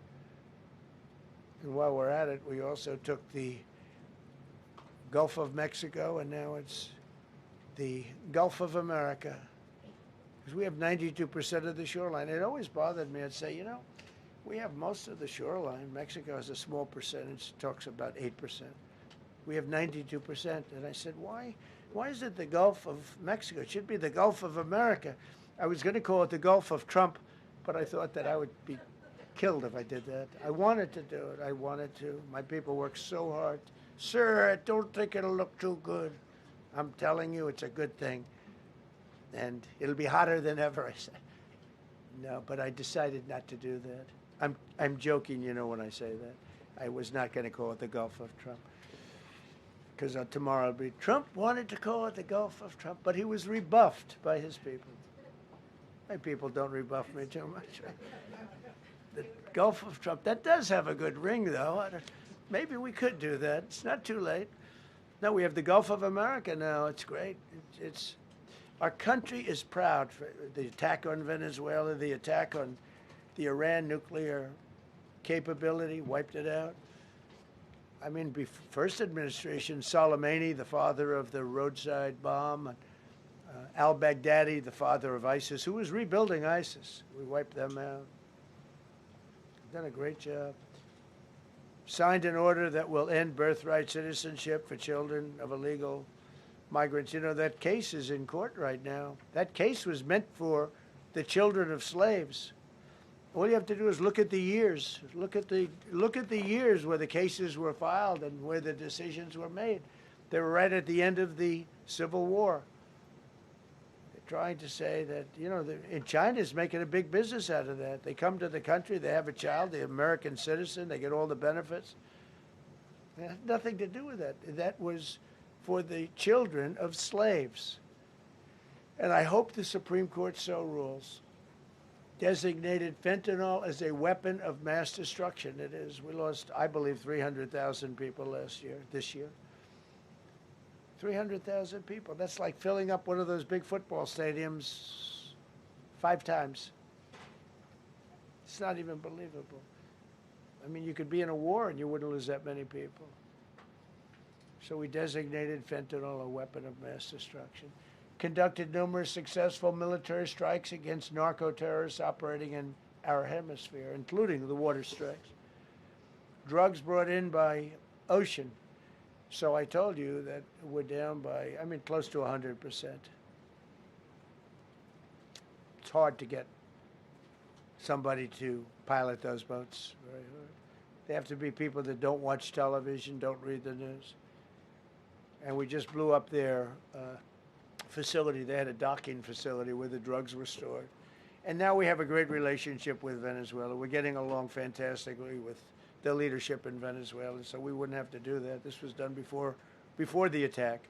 And while we're at it, we also took the Gulf of Mexico, and now it's the Gulf of America. Because we have 92% of the shoreline. It always bothered me. I'd say, you know, we have most of the shoreline. Mexico has a small percentage, talks about 8%. We have 92%. And I said, why is it the Gulf of Mexico? It should be the Gulf of America. I was going to call it the Gulf of Trump, but I thought that I would be killed if I did that. I wanted to do it. I wanted to. My people worked so hard. Sir, I don't think it'll look too good. I'm telling you, it's a good thing. And it'll be hotter than ever, I said. No, but I decided not to do that. I'm joking, you know, when I say that. I was not going to call it the Gulf of Trump. Because tomorrow it'll be, Trump wanted to call it the Gulf of Trump, but he was rebuffed by his people. My people don't rebuff me too much. The Gulf of Trump, that does have a good ring, though. Maybe we could do that. It's not too late. No, we have the Gulf of America now. It's great. Our country is proud for the attack on Venezuela, the attack on the Iran nuclear capability, wiped it out. I mean, first administration, Soleimani, the father of the roadside bomb, al-Baghdadi, the father of ISIS, who was rebuilding ISIS. We wiped them out. Done a great job. Signed an order that will end birthright citizenship for children of illegal migrants. You know, that case is in court right now. That case was meant for the children of slaves. All you have to do is look at the years. Look at the years where the cases were filed and where the decisions were made. They were right at the end of the Civil War. They're trying to say that, you know, China's making a big business out of that. They come to the country, they have a child, the American citizen, they get all the benefits. It had nothing to do with that. That was for the children of slaves. And I hope the Supreme Court so rules. Designated fentanyl as a weapon of mass destruction. It is. We lost, I believe, 300,000 people this year. 300,000 people. That's like filling up one of those big football stadiums 5 times. It's not even believable. I mean, you could be in a war and you wouldn't lose that many people. So we designated fentanyl a weapon of mass destruction. Conducted numerous successful military strikes against narco-terrorists operating in our hemisphere, including the water strikes. Drugs brought in by ocean. So I told you that we're down by, I mean, close to 100%. It's hard to get somebody to pilot those boats. Very hard. They have to be people that don't watch television, don't read the news. And we just blew up their facility. They had a docking facility where the drugs were stored. And now we have a great relationship with Venezuela. We're getting along fantastically with the leadership in Venezuela, so we wouldn't have to do that. This was done before the attack.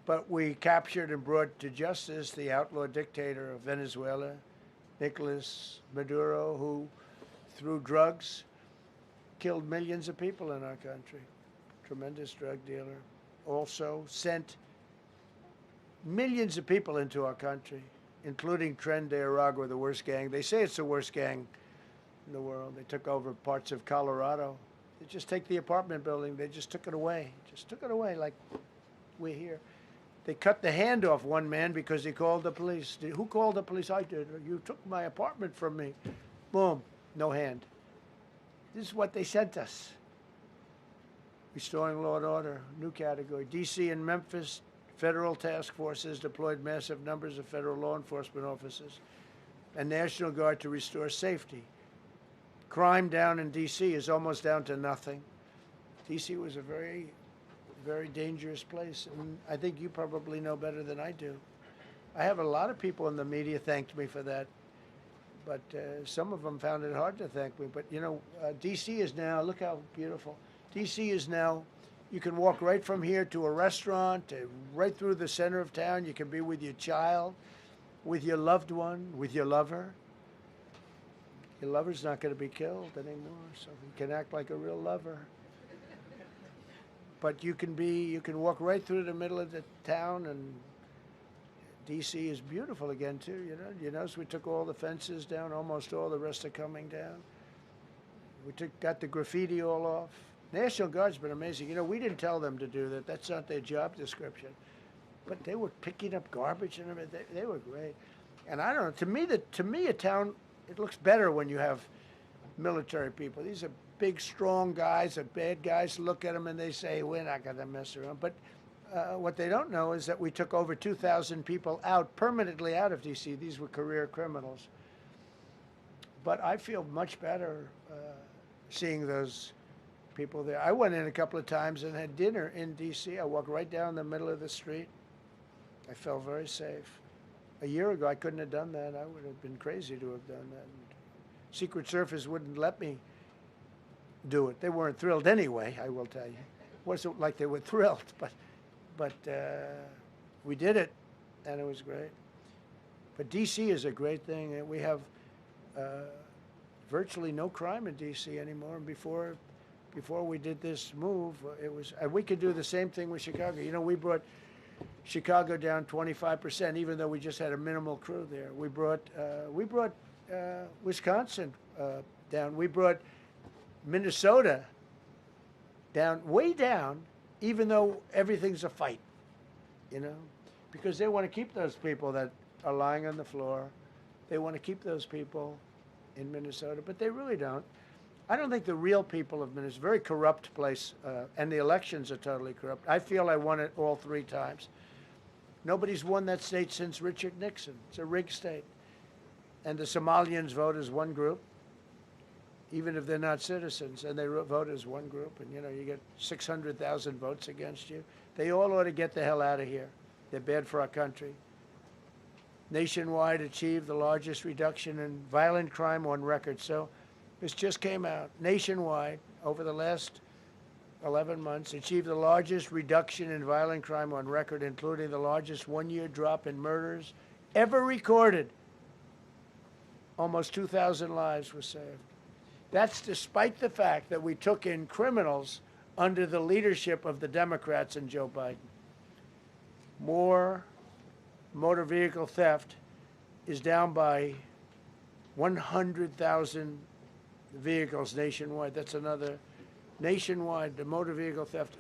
But we captured and brought to justice the outlaw dictator of Venezuela, Nicolas Maduro, who, through drugs, killed millions of people in our country. Tremendous drug dealer. Also sent millions of people into our country, including Tren de Aragua, the worst gang. They say it's the worst gang in the world. They took over parts of Colorado. They just take the apartment building. They just took it away. Just took it away like we're here. They cut the hand off one man because he called the police. Who called the police? I did. You took my apartment from me. Boom. No hand. This is what they sent us. Restoring law and order, new category. D.C. and Memphis, federal task forces deployed massive numbers of federal law enforcement officers and National Guard to restore safety. Crime down in D.C. is almost down to nothing. D.C. was a very, very dangerous place, and I think you probably know better than I do. I have a lot of people in the media thanked me for that, but some of them found it hard to thank me. But, you know, D.C. is now, look how beautiful. D.C. is now, you can walk right from here to a restaurant, right through the center of town. You can be with your child, with your loved one, with your lover. Your lover's not going to be killed anymore, so you can act like a real lover. But you can walk right through the middle of the town, and D.C. is beautiful again, too, you know. You notice we took all the fences down, almost all, the rest are coming down. We got the graffiti all off. National Guard's been amazing. You know, we didn't tell them to do that. That's not their job description. But they were picking up garbage and everything. They were great. And I don't know, to me, a town, it looks better when you have military people. These are big, strong guys, are bad guys. Look at them and they say, we're not going to mess around. But what they don't know is that we took over 2,000 people out, permanently out of D.C. These were career criminals. But I feel much better seeing those people there. I went in a couple of times and had dinner in D.C. I walked right down the middle of the street. I felt very safe. A year ago, I couldn't have done that. I would have been crazy to have done that. Secret Service wouldn't let me do it. They weren't thrilled anyway, I will tell you. It wasn't like they were thrilled, but we did it, and it was great. But D.C. is a great thing. We have virtually no crime in D.C. anymore. And before we did this move, and we could do the same thing with Chicago. You know, we brought Chicago down 25%, even though we just had a minimal crew there. We brought Wisconsin down. We brought Minnesota down, way down, even though everything's a fight, you know, because they want to keep those people that are lying on the floor. They want to keep those people in Minnesota, but they really don't. I don't think the real people of Minnesota, it's a very corrupt place, and the elections are totally corrupt. I feel I won it all 3 times. Nobody's won that state since Richard Nixon. It's a rigged state. And the Somalians vote as one group, even if they're not citizens, and they vote as one group, and, you know, you get 600,000 votes against you. They all ought to get the hell out of here. They're bad for our country. Nationwide achieved the largest reduction in violent crime on record. So this just came out. Nationwide, over the last 11 months, achieved the largest reduction in violent crime on record, including the largest one-year drop in murders ever recorded. Almost 2,000 lives were saved. That's despite the fact that we took in criminals under the leadership of the Democrats and Joe Biden. More motor vehicle theft is down by 100,000 vehicles nationwide. That's another. Nationwide, the motor vehicle theft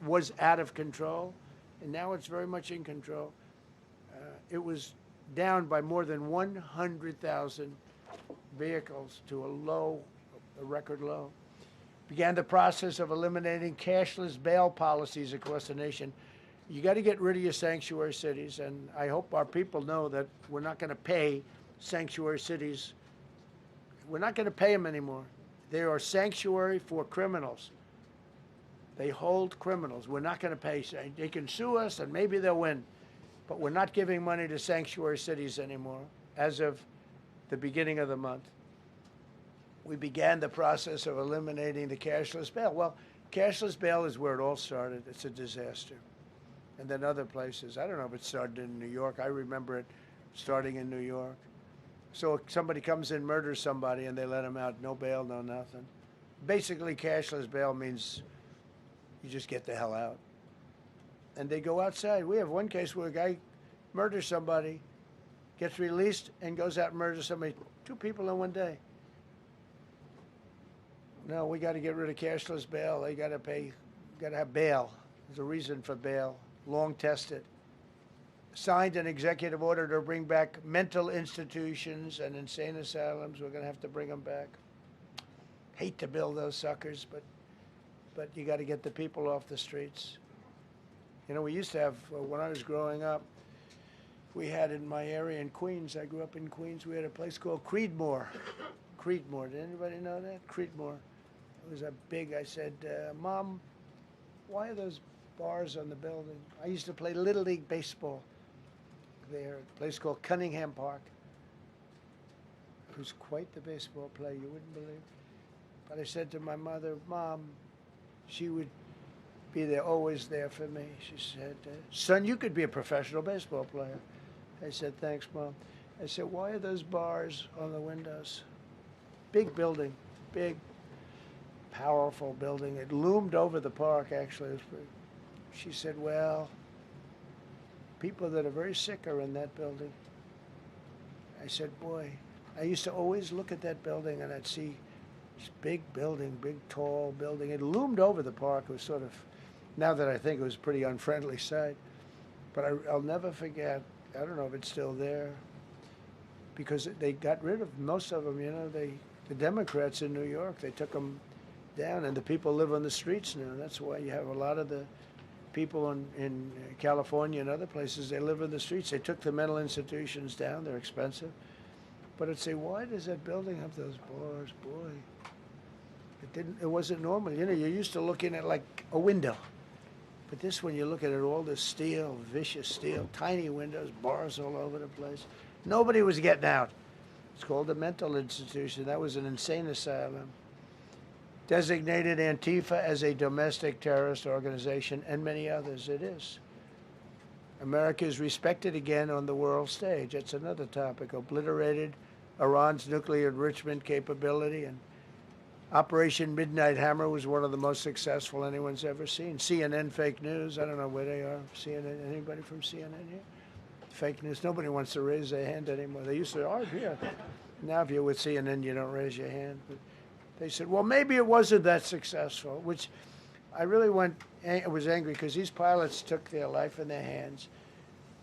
was out of control, and now it's very much in control. It was down by more than 100,000 vehicles to a record low. Began the process of eliminating cashless bail policies across the nation. You got to get rid of your sanctuary cities, and I hope our people know that we're not going to pay sanctuary cities. We're not going to pay them anymore. They are sanctuary for criminals. They hold criminals. We're not going to pay. They can sue us, and maybe they'll win. But we're not giving money to sanctuary cities anymore as of the beginning of the month. We began the process of eliminating the cashless bail. Well, cashless bail is where it all started. It's a disaster. And then other places. I don't know if it started in New York. I remember it starting in New York. So if somebody comes in, murders somebody, and they let them out, no bail, no nothing. Basically, cashless bail means you just get the hell out. And they go outside. We have one case where a guy murders somebody, gets released, and goes out and murders somebody. 2 people in one day. No, we got to get rid of cashless bail. They got to pay, got to have bail. There's a reason for bail, long tested. Signed an executive order to bring back mental institutions and insane asylums. We're going to have to bring them back. Hate to build those suckers, but you got to get the people off the streets. You know, we used to have, when I was growing up, we had in my area in Queens, I grew up in Queens, we had a place called Creedmoor. Creedmoor, did anybody know that? Creedmoor. It was a big, I said, Mom, why are those bars on the building? I used to play Little League baseball there, a place called Cunningham Park. Who's quite the baseball player, you wouldn't believe. But I said to my mother, Mom, she would be there, always there for me. She said, son, you could be a professional baseball player. I said, thanks, Mom. I said, why are those bars on the windows? Big building, big, powerful building. It loomed over the park, actually. She said, well, people that are very sick are in that building. I said, boy, I used to always look at that building and I'd see this big building, big, tall building. It loomed over the park. It was sort of, now that I think, it was a pretty unfriendly sight. But I'll never forget, I don't know if it's still there, because they got rid of most of them, you know. The Democrats in New York, they took them down, and the people live on the streets now. That's why you have a lot of the people in California and other places, they live in the streets. They took the mental institutions down. They're expensive. But I'd say, why does that building have those bars? Boy, it wasn't normal. You know, you're used to looking at like a window. But this one, you look at it, all this steel, vicious steel, tiny windows, bars all over the place. Nobody was getting out. It's called a mental institution. That was an insane asylum. Designated Antifa as a domestic terrorist organization, and many others. It is. America is respected again on the world stage. That's another topic. Obliterated Iran's nuclear enrichment capability, and Operation Midnight Hammer was one of the most successful anyone's ever seen. CNN fake news. I don't know where they are. CNN. Anybody from CNN here? Fake news. Nobody wants to raise their hand anymore. They used to, oh, yeah. Now if you're with CNN, you don't raise your hand. But they said, well, maybe it wasn't that successful, which I really was angry because these pilots took their life in their hands.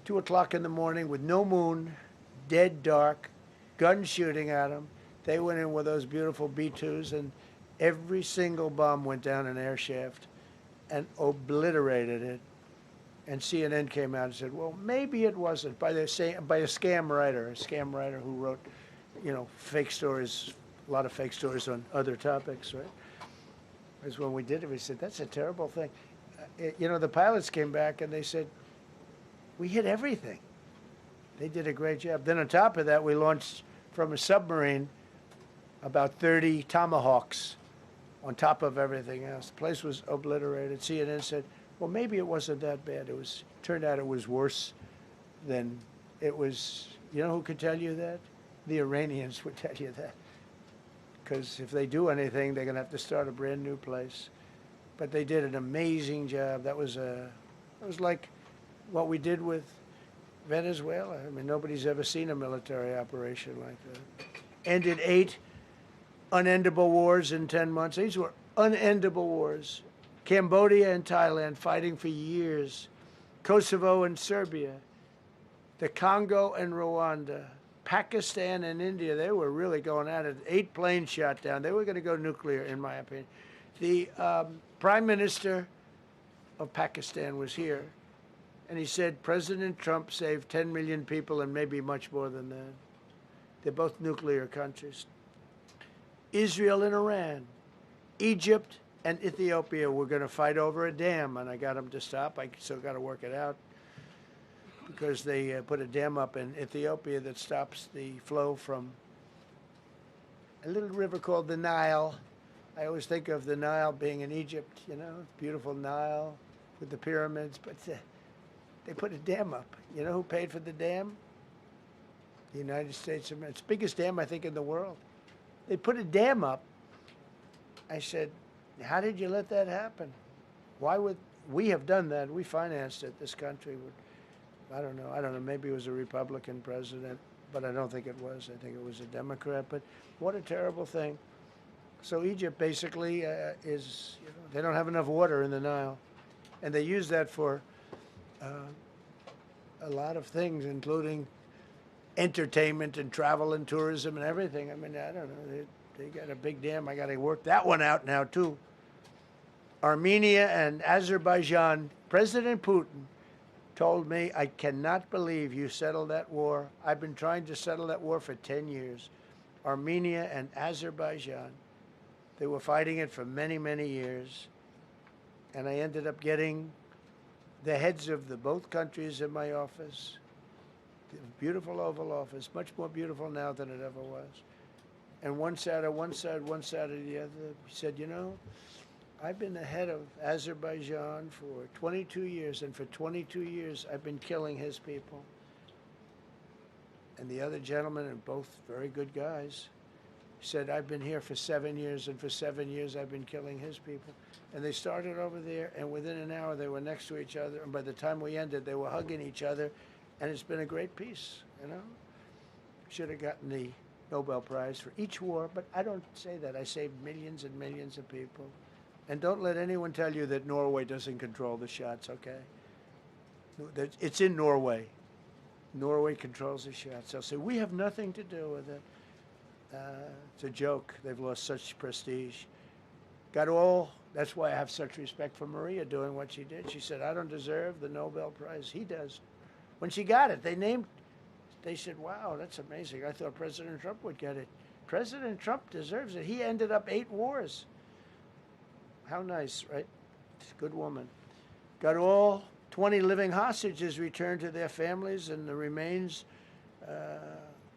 2 o'clock in the morning with no moon, dead dark, guns shooting at them. They went in with those beautiful B-2s, and every single bomb went down an air shaft and obliterated it. And CNN came out and said, well, maybe it wasn't, by a scam writer who wrote, you know, fake stories, a lot of fake stories on other topics, right? Because when we did it, we said, that's a terrible thing. You know, the pilots came back and they said, we hit everything. They did a great job. Then on top of that, we launched from a submarine about 30 Tomahawks on top of everything else. The place was obliterated. CNN said, well, maybe it wasn't that bad. Turned out it was worse than it was. You know who could tell you that? The Iranians would tell you that. Because if they do anything, they're going to have to start a brand new place. But they did an amazing job. That was like what we did with Venezuela. I mean, nobody's ever seen a military operation like that. Ended 8 unendable wars in 10 months. These were unendable wars. Cambodia and Thailand fighting for years. Kosovo and Serbia. The Congo and Rwanda. Pakistan and India, they were really going at it. 8 planes shot down. They were going to go nuclear, in my opinion. The Prime Minister of Pakistan was here, and he said President Trump saved 10 million people and maybe much more than that. They're both nuclear countries. Israel and Iran. Egypt and Ethiopia were going to fight over a dam, and I got them to stop. I still got to work it out because they put a dam up in Ethiopia that stops the flow from a little river called the Nile. I always think of the Nile being in Egypt, you know, beautiful Nile with the pyramids, but they put a dam up. You know who paid for the dam? The United States of America. It's the biggest dam, I think, in the world. They put a dam up. I said, how did you let that happen? Why would we have done that? We financed it. This country would. I don't know. Maybe it was a Republican president, but I don't think it was. I think it was a Democrat. But what a terrible thing. So Egypt basically is, you know, they don't have enough water in the Nile. And they use that for a lot of things, including entertainment and travel and tourism and everything. I mean, I don't know. They got a big dam. I got to work that one out now, too. Armenia and Azerbaijan. President Putin told me, I cannot believe you settled that war. I've been trying to settle that war for 10 years. Armenia and Azerbaijan. They were fighting it for many, many years. And I ended up getting the heads of both countries in my office. The beautiful Oval Office, much more beautiful now than it ever was. And one sat on one side, one sat on the other. He said, you know, I've been the head of Azerbaijan for 22 years, and for 22 years I've been killing his people. And the other gentleman, and both very good guys, said, I've been here for 7 years, and for 7 years I've been killing his people. And they started over there, and within an hour they were next to each other, and by the time we ended, they were hugging each other, and it's been a great peace, you know? Should have gotten the Nobel Prize for each war, but I don't say that. I saved millions and millions of people. And don't let anyone tell you that Norway doesn't control the shots, okay? It's in Norway. Norway controls the shots. They'll say, we have nothing to do with it. It's a joke. They've lost such prestige. That's why I have such respect for Maria doing what she did. She said, I don't deserve the Nobel Prize. He does. When she got it, they said, wow, that's amazing. I thought President Trump would get it. President Trump deserves it. He ended up 8 wars. How nice, right? Good woman. Got all 20 living hostages returned to their families, and the remains,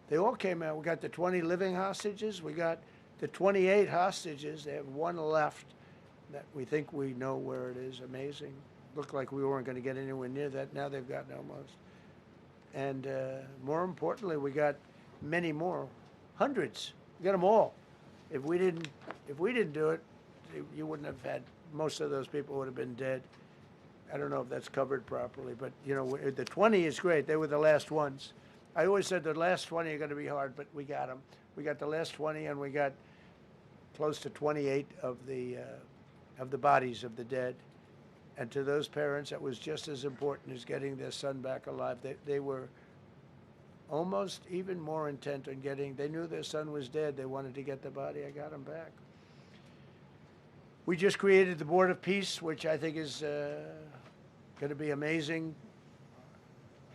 they all came out. We got the 20 living hostages. We got the 28 hostages. They have 1 left that we think we know where it is. Amazing. Looked like we weren't going to get anywhere near that. Now they've gotten almost. And more importantly, we got many more, hundreds. We got them all. If we didn't do it, you wouldn't have had, most of those people would have been dead. I don't know if that's covered properly, but you know, the 20 is great. They were the last ones. I always said the last 20 are going to be hard, but we got them. We got the last 20, and we got close to 28 of the bodies of the dead. And to those parents, that was just as important as getting their son back alive. They were almost even more intent on they knew their son was dead. They wanted to get the body. I got him back. We just created the Board of Peace, which I think is going to be amazing.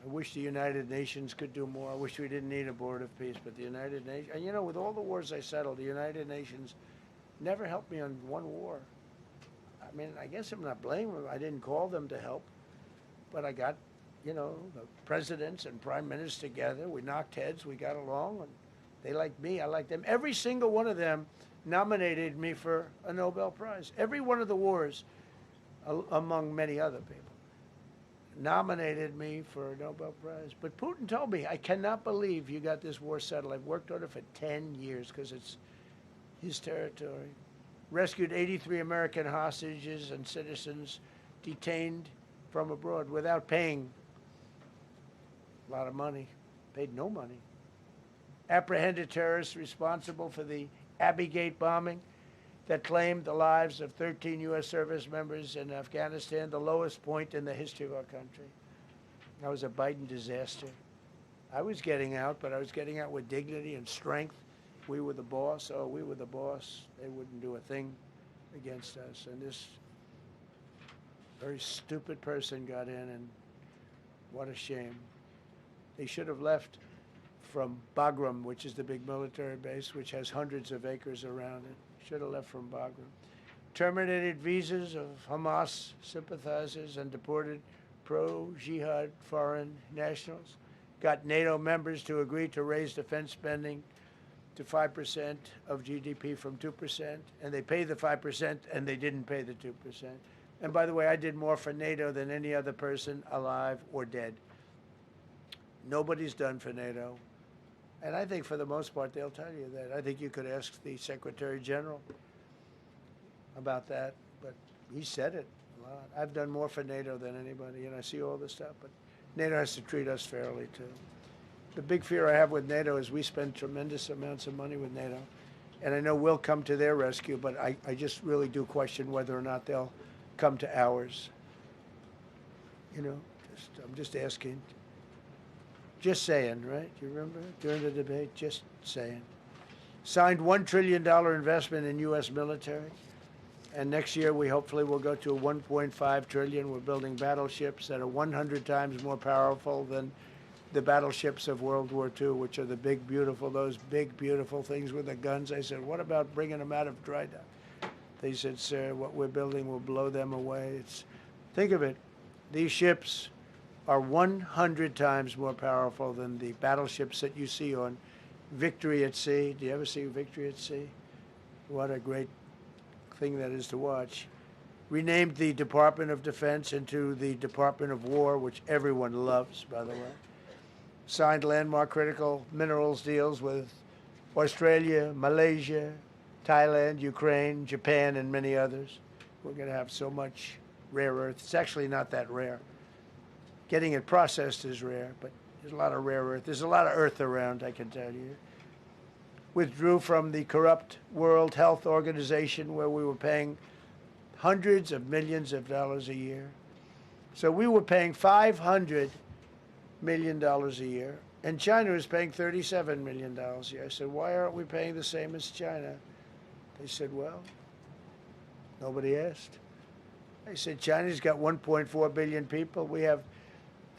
I wish the United Nations could do more. I wish we didn't need a Board of Peace, but the United Nations, and you know, with all the wars I settled, the United Nations never helped me on one war. I mean, I guess I'm not blaming them. I didn't call them to help, but I got, you know, the presidents and prime ministers together. We knocked heads. We got along, and they liked me. I liked them. Every single one of them nominated me for a Nobel Prize. Every one of the wars, among many other people, nominated me for a Nobel Prize. But Putin told me, I cannot believe you got this war settled. I've worked on it for 10 years because it's his territory. Rescued 83 American hostages and citizens detained from abroad without paying a lot of money. Paid no money. apprehended terrorists responsible for the Abbey-Gate bombing that claimed the lives of 13 U.S. service members in Afghanistan, the lowest point in the history of our country. That was a Biden disaster. I was getting out, but I was getting out with dignity and strength. We were the boss. Oh, we were the boss. They wouldn't do a thing against us. And this very stupid person got in, and what a shame. They should have left from Bagram, which is the big military base, which has hundreds of acres around it. Should have left from Bagram. Terminated visas of Hamas sympathizers and deported pro-jihad foreign nationals. Got NATO members to agree to raise defense spending to 5% of GDP from 2%, and they paid the 5%, and they didn't pay the 2%. And by the way, I did more for NATO than any other person alive or dead. Nobody's done for NATO. And I think for the most part, they'll tell you that. I think you could ask the Secretary General about that, but he said it a lot. I've done more for NATO than anybody, and I see all this stuff, but NATO has to treat us fairly, too. The big fear I have with NATO is we spend tremendous amounts of money with NATO, and I know we'll come to their rescue, but I just really do question whether or not they'll come to ours. You know, I'm just asking. Just saying, right? You remember during the debate? Just saying. Signed $1 trillion investment in U.S. military. And next year, we hopefully will go to a $1.5 trillion. We're building battleships that are 100 times more powerful than the battleships of World War II, which are the big, beautiful, those big, beautiful things with the guns. I said, what about bringing them out of dry dock? They said, sir, what we're building will blow them away. Think of it. These ships are 100 times more powerful than the battleships that you see on Victory at Sea. Do you ever see Victory at Sea? What a great thing that is to watch. Renamed the Department of Defense into the Department of War, which everyone loves, by the way. Signed landmark critical minerals deals with Australia, Malaysia, Thailand, Ukraine, Japan, and many others. We're going to have so much rare earth. It's actually not that rare. Getting it processed is rare, but there's a lot of rare earth. There's a lot of earth around, I can tell you. Withdrew from the corrupt World Health Organization, where we were paying hundreds of millions of dollars a year. So we were paying $500 million a year, and China was paying $37 million a year. I said, why aren't we paying the same as China? They said, well, nobody asked. I said, China's got 1.4 billion people. We have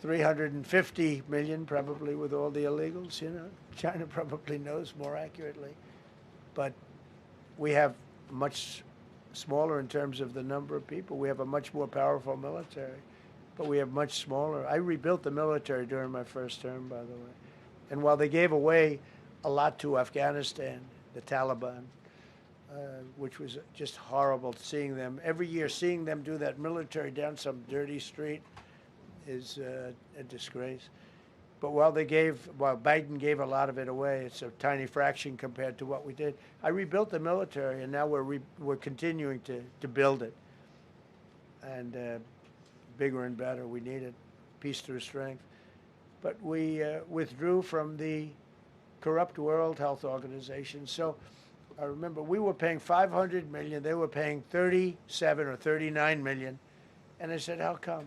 350 million, probably, with all the illegals, you know. China probably knows more accurately. But we have much smaller in terms of the number of people. We have a much more powerful military, but we have much smaller. I rebuilt the military during my first term, by the way. And while they gave away a lot to Afghanistan, the Taliban, which was just horrible seeing them, every year seeing them do that military down some dirty street is a disgrace. But while Biden gave a lot of it away, it's a tiny fraction compared to what we did. I rebuilt the military, and now we're continuing to build it. And bigger and better, we need it. Peace through strength. But we withdrew from the corrupt World Health Organization. So I remember we were paying $500 million. They were paying 37 or 39 million. And I said, how come?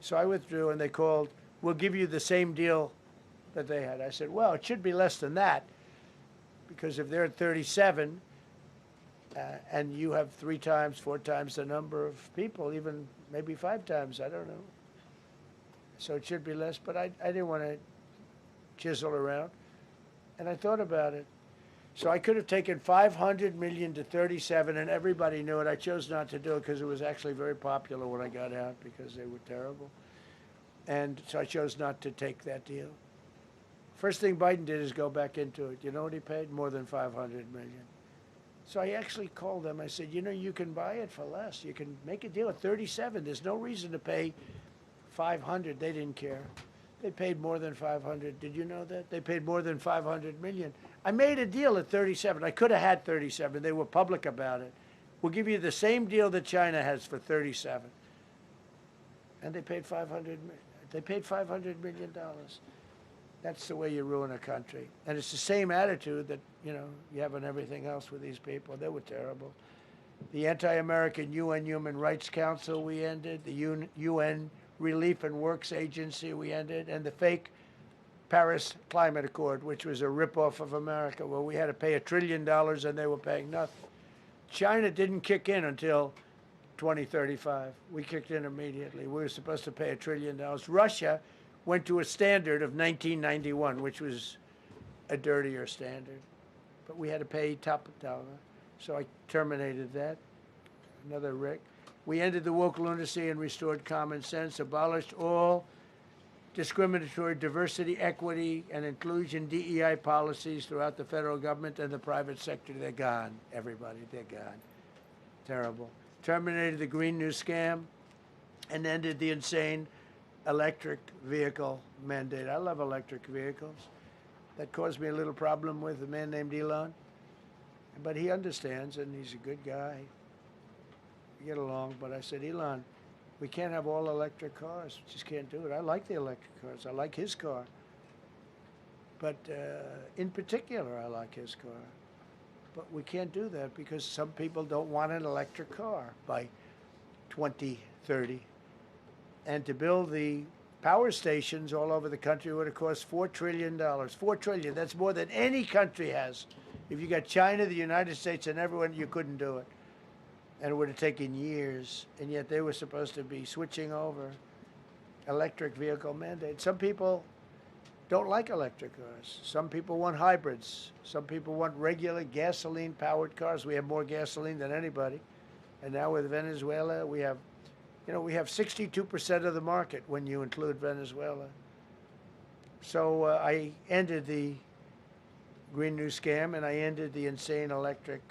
So I withdrew, and they called, we'll give you the same deal that they had. I said, well, it should be less than that, because if they're at 37 and you have 3 times, 4 times the number of people, even maybe 5 times, I don't know. So it should be less, but I didn't want to chisel around. And I thought about it. So I could have taken 500 million to 37, and everybody knew it. I chose not to do it because it was actually very popular when I got out, because they were terrible. And so I chose not to take that deal. First thing Biden did is go back into it. You know what he paid? More than 500 million. So I actually called them. I said, you know, you can buy it for less. You can make a deal at 37. There's no reason to pay 500. They didn't care. They paid more than 500. Did you know that? They paid more than 500 million. I made a deal at 37. I could have had 37. They were public about it. We'll give you the same deal that China has for 37. And they paid $500 million. That's the way you ruin a country. And it's the same attitude that, you have on everything else with these people. They were terrible. The anti-American UN Human Rights Council we ended, the UN Relief and Works Agency we ended, and the fake Paris Climate Accord, which was a ripoff of America, where we had to pay $1 trillion and they were paying nothing. China didn't kick in until 2035. We kicked in immediately. We were supposed to pay $1 trillion. Russia went to a standard of 1991, which was a dirtier standard. But we had to pay top dollar. So I terminated that. Another wreck. We ended the woke lunacy and restored common sense, abolished all discriminatory diversity, equity, and inclusion DEI policies throughout the federal government and the private sector. They're gone, everybody. They're gone. Terrible. Terminated the Green New Scam and ended the insane electric vehicle mandate. I love electric vehicles. That caused me a little problem with a man named Elon. But he understands, and he's a good guy. We get along. But I said, Elon, we can't have all electric cars. We just can't do it. I like the electric cars. I like his car. But in particular, I like his car. But we can't do that because some people don't want an electric car by 2030. And to build the power stations all over the country would have cost $4 trillion. $4 trillion. That's more than any country has. If you got China, the United States, and everyone, you couldn't do it. And it would have taken years. And yet they were supposed to be switching over electric vehicle mandate. Some people don't like electric cars. Some people want hybrids. Some people want regular gasoline-powered cars. We have more gasoline than anybody. And now with Venezuela, we have 62% of the market when you include Venezuela. So I ended the Green New Scam and I ended the insane electric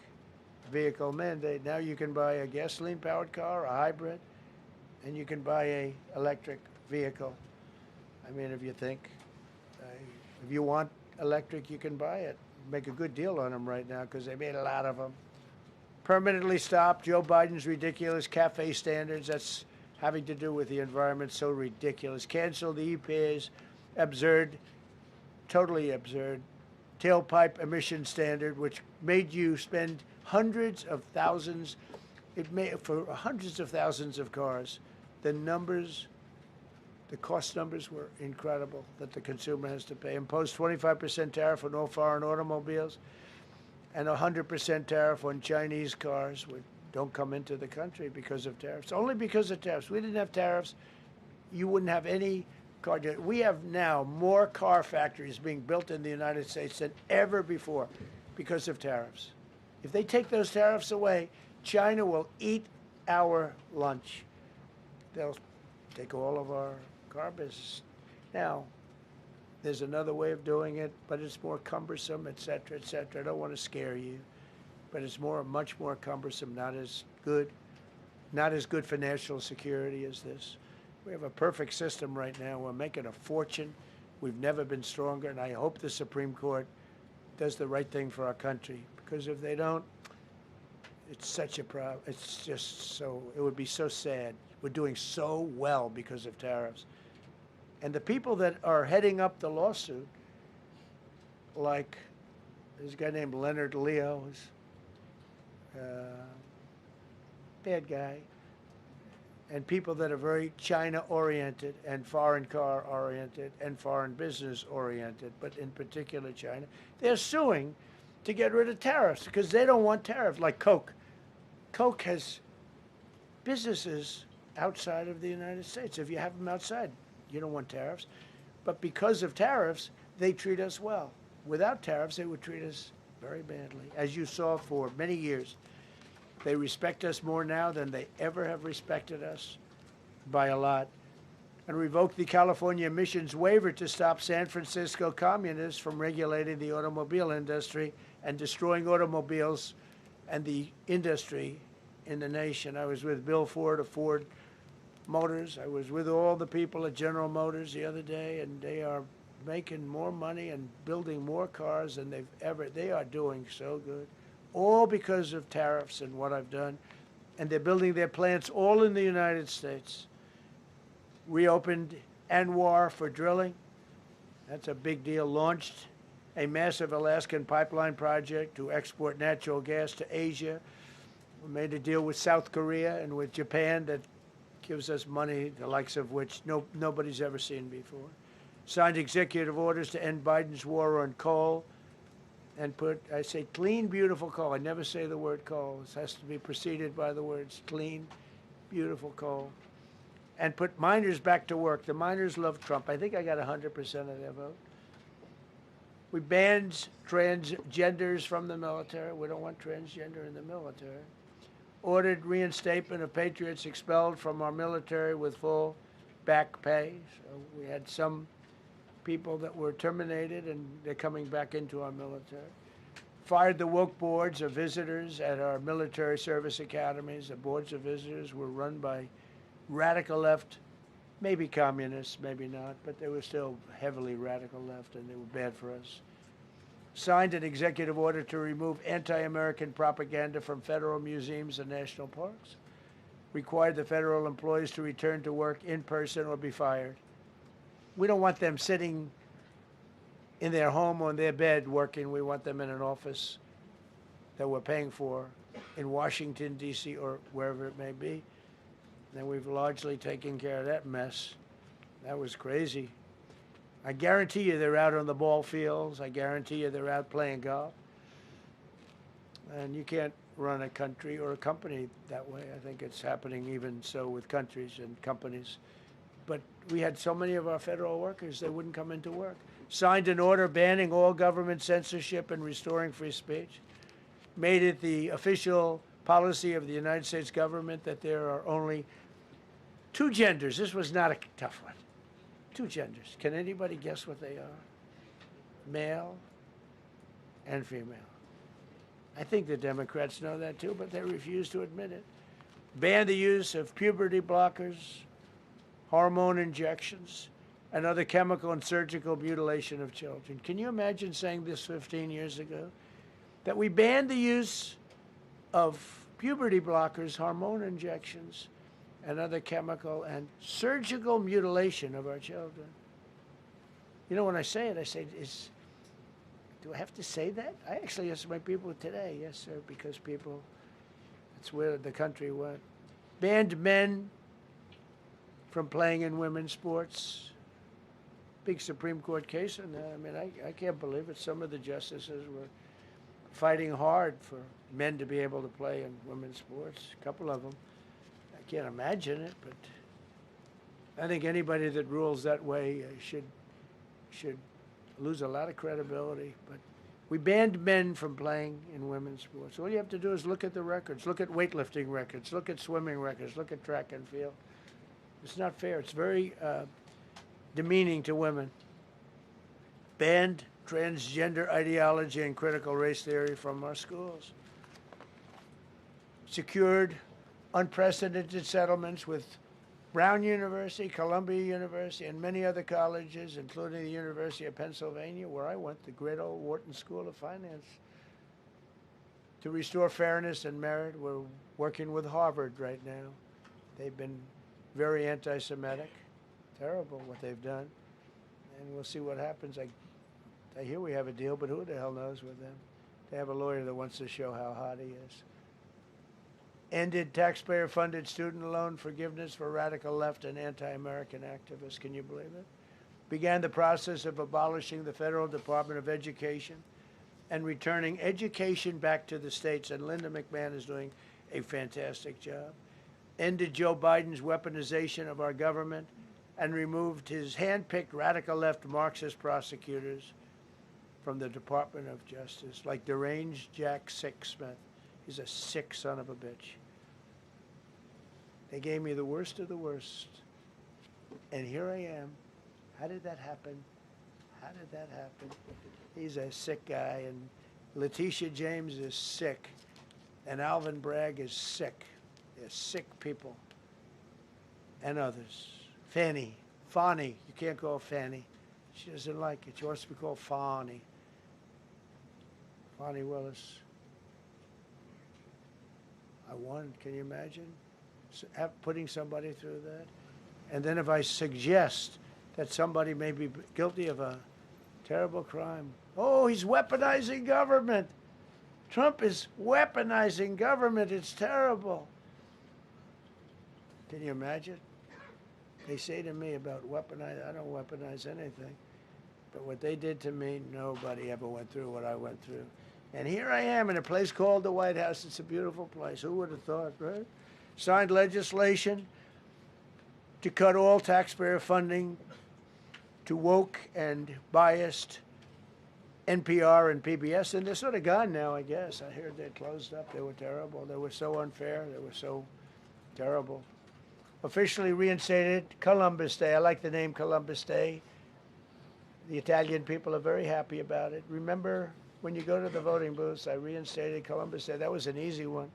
vehicle mandate. Now you can buy a gasoline-powered car, a hybrid, and you can buy a electric vehicle. I mean, if you want electric, you can buy it. Make a good deal on them right now because they made a lot of them. Permanently stopped Joe Biden's ridiculous CAFE standards. That's having to do with the environment. So ridiculous. Canceled the EPA's absurd, totally absurd, tailpipe emission standard, which made you spend hundreds of thousands. It made for hundreds of thousands of cars. The cost numbers were incredible that the consumer has to pay. Imposed 25% tariff on all foreign automobiles and 100% tariff on Chinese cars, which don't come into the country because of tariffs. Only because of tariffs. We didn't have tariffs, you wouldn't have any car. We have now more car factories being built in the United States than ever before because of tariffs. If they take those tariffs away, China will eat our lunch. They'll take all of our car business. Now, there's another way of doing it, but it's more cumbersome, et cetera, et cetera. I don't want to scare you, but it's much more cumbersome, not as good for national security as this. We have a perfect system right now. We're making a fortune. We've never been stronger, and I hope the Supreme Court does the right thing for our country, because if they don't, it's such a problem. It's just so, it would be so sad. We're doing so well because of tariffs. And the people that are heading up the lawsuit, like there's a guy named Leonard Leo, who's bad guy, and people that are very China-oriented and foreign car-oriented and foreign business-oriented, but in particular China, they're suing to get rid of tariffs because they don't want tariffs, like Coke. Coke has businesses outside of the United States. If you have them outside, you don't want tariffs. But because of tariffs, they treat us well. Without tariffs, they would treat us very badly. As you saw for many years, they respect us more now than they ever have respected us, by a lot. And revoked the California emissions waiver to stop San Francisco communists from regulating the automobile industry and destroying automobiles and the industry in the nation. I was with Bill Ford of Ford Motors. I was with all the people at General Motors the other day, and they are making more money and building more cars than they are doing so good. All because of tariffs and what I've done. And they're building their plants all in the United States. Reopened Anwar for drilling. That's a big deal. Launched a massive Alaskan pipeline project to export natural gas to Asia. We made a deal with South Korea and with Japan that gives us money, the likes of which nobody's ever seen before. Signed executive orders to end Biden's war on coal and put, I say, clean, beautiful coal. I never say the word coal. It has to be preceded by the words clean, beautiful coal. And put miners back to work. The miners love Trump. I think I got 100% of their vote. We banned transgenders from the military. We don't want transgender in the military. Ordered reinstatement of patriots expelled from our military with full back pay. So we had some people that were terminated, and they're coming back into our military. Fired the woke boards of visitors at our military service academies. The boards of visitors were run by radical left, maybe communists, maybe not, but they were still heavily radical left, and they were bad for us. Signed an executive order to remove anti-American propaganda from federal museums and national parks. Required the federal employees to return to work in person or be fired. We don't want them sitting in their home or in their bed working. We want them in an office that we're paying for in Washington, D.C., or wherever it may be. And we've largely taken care of that mess. That was crazy. I guarantee you they're out on the ball fields. I guarantee you they're out playing golf. And you can't run a country or a company that way. I think it's happening even so with countries and companies. But we had so many of our federal workers, they wouldn't come into work. Signed an order banning all government censorship and restoring free speech. Made it the official policy of the United States government that there are only two genders. This was not a tough one. Two genders. Can anybody guess what they are? Male and female. I think the Democrats know that too, but they refuse to admit it. Ban the use of puberty blockers, hormone injections, and other chemical and surgical mutilation of children. Can you imagine saying this 15 years ago? That we banned the use of puberty blockers, hormone injections, and other chemical and surgical mutilation of our children. You know, when I say it, do I have to say that? I actually asked my people today, yes, sir, because people, that's where the country went. Banned men from playing in women's sports. Big Supreme Court case on that. I mean, I can't believe it. Some of the justices were fighting hard for men to be able to play in women's sports, a couple of them. I can't imagine it, but I think anybody that rules that way should lose a lot of credibility. But we banned men from playing in women's sports. All you have to do is look at the records, look at weightlifting records, look at swimming records, look at track and field. It's not fair. It's very demeaning to women. Banned transgender ideology and critical race theory from our schools. Secured unprecedented settlements with Brown University, Columbia University, and many other colleges, including the University of Pennsylvania, where I went, the great old Wharton School of Finance. To restore fairness and merit, we're working with Harvard right now. They've been very anti-Semitic. Terrible what they've done. And we'll see what happens. I hear we have a deal, but who the hell knows with them? They have a lawyer that wants to show how hot he is. Ended taxpayer-funded student loan forgiveness for radical left and anti-American activists. Can you believe it? Began the process of abolishing the Federal Department of Education and returning education back to the states. And Linda McMahon is doing a fantastic job. Ended Joe Biden's weaponization of our government and removed his hand-picked radical left Marxist prosecutors from the Department of Justice, like deranged Jack Smith. He's a sick son of a bitch. They gave me the worst of the worst. And here I am. How did that happen? How did that happen? He's a sick guy, and Letitia James is sick, and Alvin Bragg is sick. They're sick people. And others. Fani, you can't call Fanny. She doesn't like it. She wants to be called Fani. Fani Willis. I won. Can you imagine putting somebody through that? And then if I suggest that somebody may be guilty of a Terrible crime. Oh, he's weaponizing government. Trump is weaponizing government. It's terrible. Can you imagine? They say to me about weaponize. I don't weaponize anything. But what they did to me, nobody ever went through what I went through. And here I am in a place called the White House. It's a beautiful place. Who would have thought, right? Signed legislation to cut all taxpayer funding to woke and biased NPR and PBS. And they're sort of gone now, I guess. I heard they closed up. They were terrible. They were so unfair. They were so terrible. Officially reinstated Columbus Day. I like the name Columbus Day. The Italian people are very happy about it. Remember, when you go to the voting booths, I reinstated Columbus Day. That was an easy one.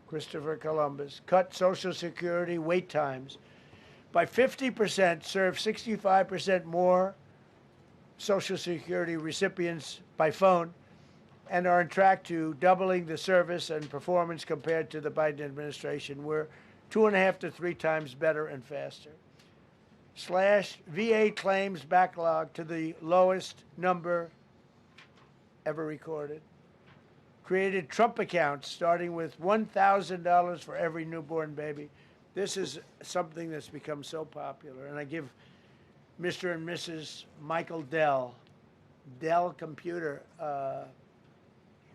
Christopher Columbus. Cut Social Security wait times by 50%, serve 65% more Social Security recipients by phone, and are on track to doubling the service and performance compared to the Biden administration. We're 2.5 to 3 times better and faster. Slash VA claims backlog to the lowest number ever recorded. Created Trump accounts starting with $1,000 for every newborn baby. This is something that's become so popular. And I give Mr. and Mrs. Michael Dell Computer,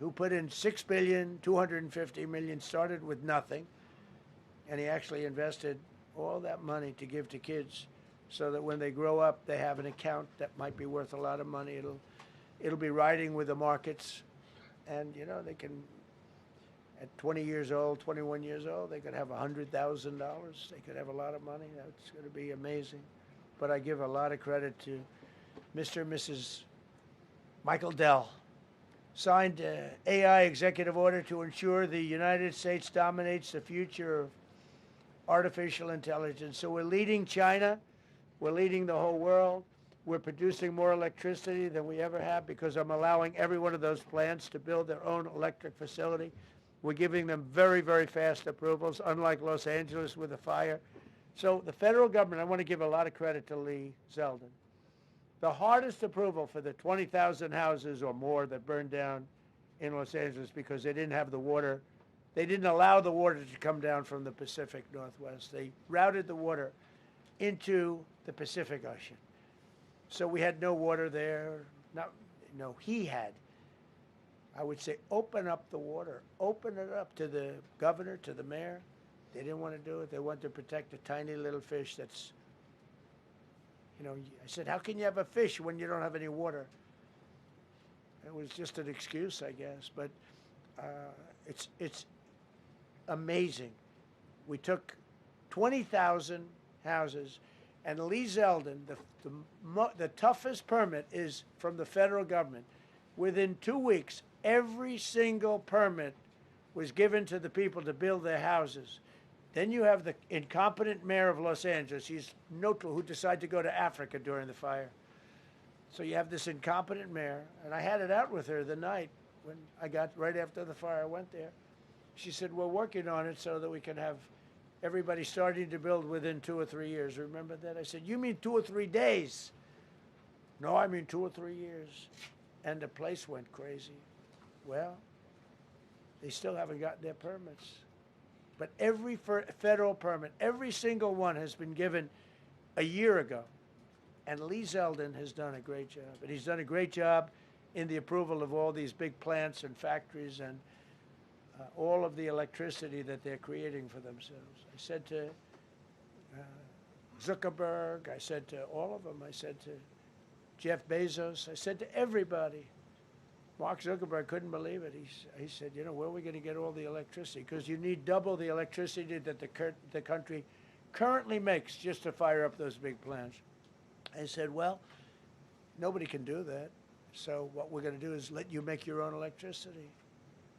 who put in $6.25 billion, started with nothing. And he actually invested all that money to give to kids so that when they grow up, they have an account that might be worth a lot of money. It'll be riding with the markets. And, you know, they can, at 20 years old, 21 years old, they could have $100,000. They could have a lot of money. That's going to be amazing. But I give a lot of credit to Mr. and Mrs. Michael Dell. Signed AI executive order to ensure the United States dominates the future of artificial intelligence. So we're leading China. We're leading the whole world. We're producing more electricity than we ever have because I'm allowing every one of those plants to build their own electric facility. We're giving them very, very fast approvals, unlike Los Angeles with the fire. So the federal government, I want to give a lot of credit to Lee Zeldin. The hardest approval for the 20,000 houses or more that burned down in Los Angeles because they didn't have the water. They didn't allow the water to come down from the Pacific Northwest. They routed the water into the Pacific Ocean. So we had no water there. No, he had. I would say open up the water. Open it up to the governor, to the mayor. They didn't want to do it. They wanted to protect a tiny little fish that's, you know, I said, how can you have a fish when you don't have any water? It was just an excuse, I guess. But it's amazing. We took 20,000 houses, and Lee Zeldin, the toughest permit is from the federal government. Within 2 weeks, every single permit was given to the people to build their houses. Then you have the incompetent mayor of Los Angeles. He's neutral, who decided to go to Africa during the fire. So you have this incompetent mayor, and I had it out with her the night when I got right after the fire. I went there. She said, we're working on it so that we can have everybody starting to build within 2 or 3 years. Remember that? I said, you mean 2 or 3 days? No, I mean 2 or 3 years. And the place went crazy. Well, they still haven't gotten their permits. But every federal permit, every single one has been given a year ago. And Lee Zeldin has done a great job. And he's done a great job in the approval of all these big plants and factories and all of the electricity that they're creating for themselves. I said to Zuckerberg, I said to all of them, I said to Jeff Bezos, I said to everybody. Mark Zuckerberg couldn't believe it. He said, you know, where are we going to get all the electricity? Because you need double the electricity that the country currently makes just to fire up those big plants. I said, well, nobody can do that. So what we're going to do is let you make your own electricity.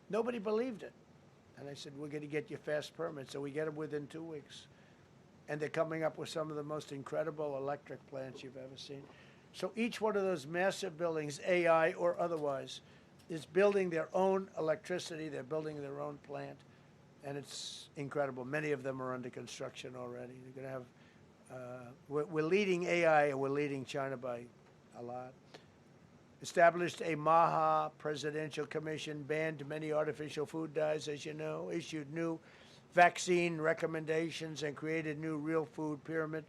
Nobody believed it. And I said, we're going to get you fast permits. So we get them within 2 weeks. And they're coming up with some of the most incredible electric plants you've ever seen. So each one of those massive buildings, AI or otherwise, is building their own electricity. They're building their own plant. And it's incredible. Many of them are under construction already. They're going to have, we're leading AI and we're leading China by a lot. established a MAHA presidential commission, banned many artificial food dyes, as you know, issued new vaccine recommendations, and created new real food pyramid.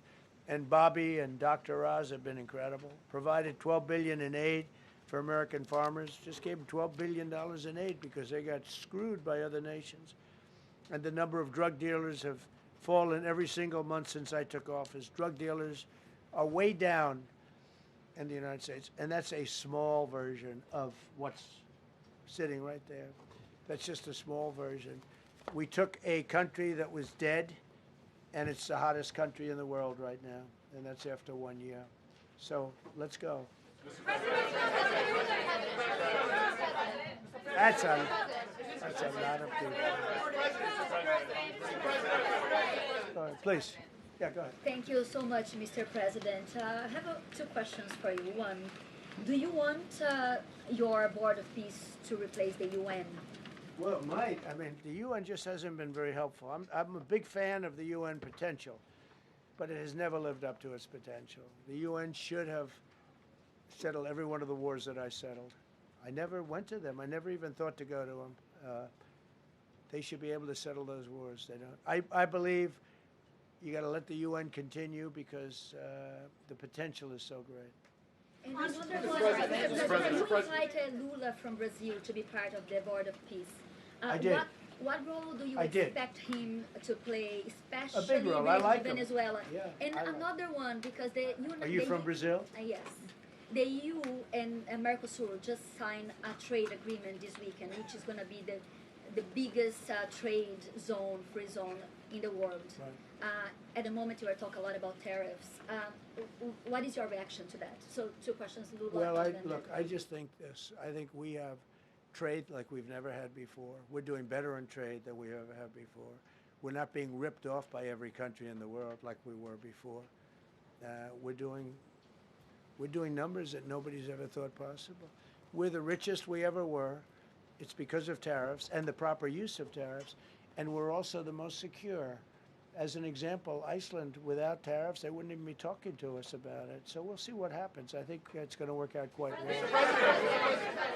And Bobby and Dr. Oz have been incredible. Provided $12 billion in aid for American farmers. Just gave them $12 billion in aid because they got screwed by other nations. And the number of drug dealers have fallen every single month since I took office. Drug dealers are way down in the United States, and that's a small version of what's sitting right there. That's just a small version. We took a country that was dead, and it's the hottest country in the world right now, and that's after 1 year. So let's go. That's a lot of people. Go ahead, please. Yeah, go ahead. Thank you so much, Mr. President. I have two questions for you. One, do you want your Board of Peace to replace the UN? Well, it might. I mean, the UN just hasn't been very helpful. I'm a big fan of the UN potential, but it has never lived up to its potential. The UN should have settled every one of the wars that I settled. I never went to them. I never even thought to go to them. They should be able to settle those wars. They don't. I believe you got to let the UN continue because the potential is so great. And I wonder, Mr. President, you invited Lula from Brazil to be part of the Board of Peace. I did. What role do you I did. expect him to play, especially A big role. I like with him. Venezuela? Yeah, And I like another one, because the Are you from Brazil? Yes. The EU and Mercosur just signed a trade agreement this weekend, which is going to be the biggest trade zone, free zone in the world. Right. At the moment, you are talking a lot about tariffs. What is your reaction to that? So, two questions, Lula. Well, look, I just think this. I think we have trade like we've never had before. We're doing better in trade than we ever have before. We're not being ripped off by every country in the world like we were before. We're doing numbers that nobody's ever thought possible. We're the richest we ever were. It's because of tariffs and the proper use of tariffs. And we're also the most secure. As an example, Iceland, without tariffs, they wouldn't even be talking to us about it. So we'll see what happens. I think it's going to work out quite well.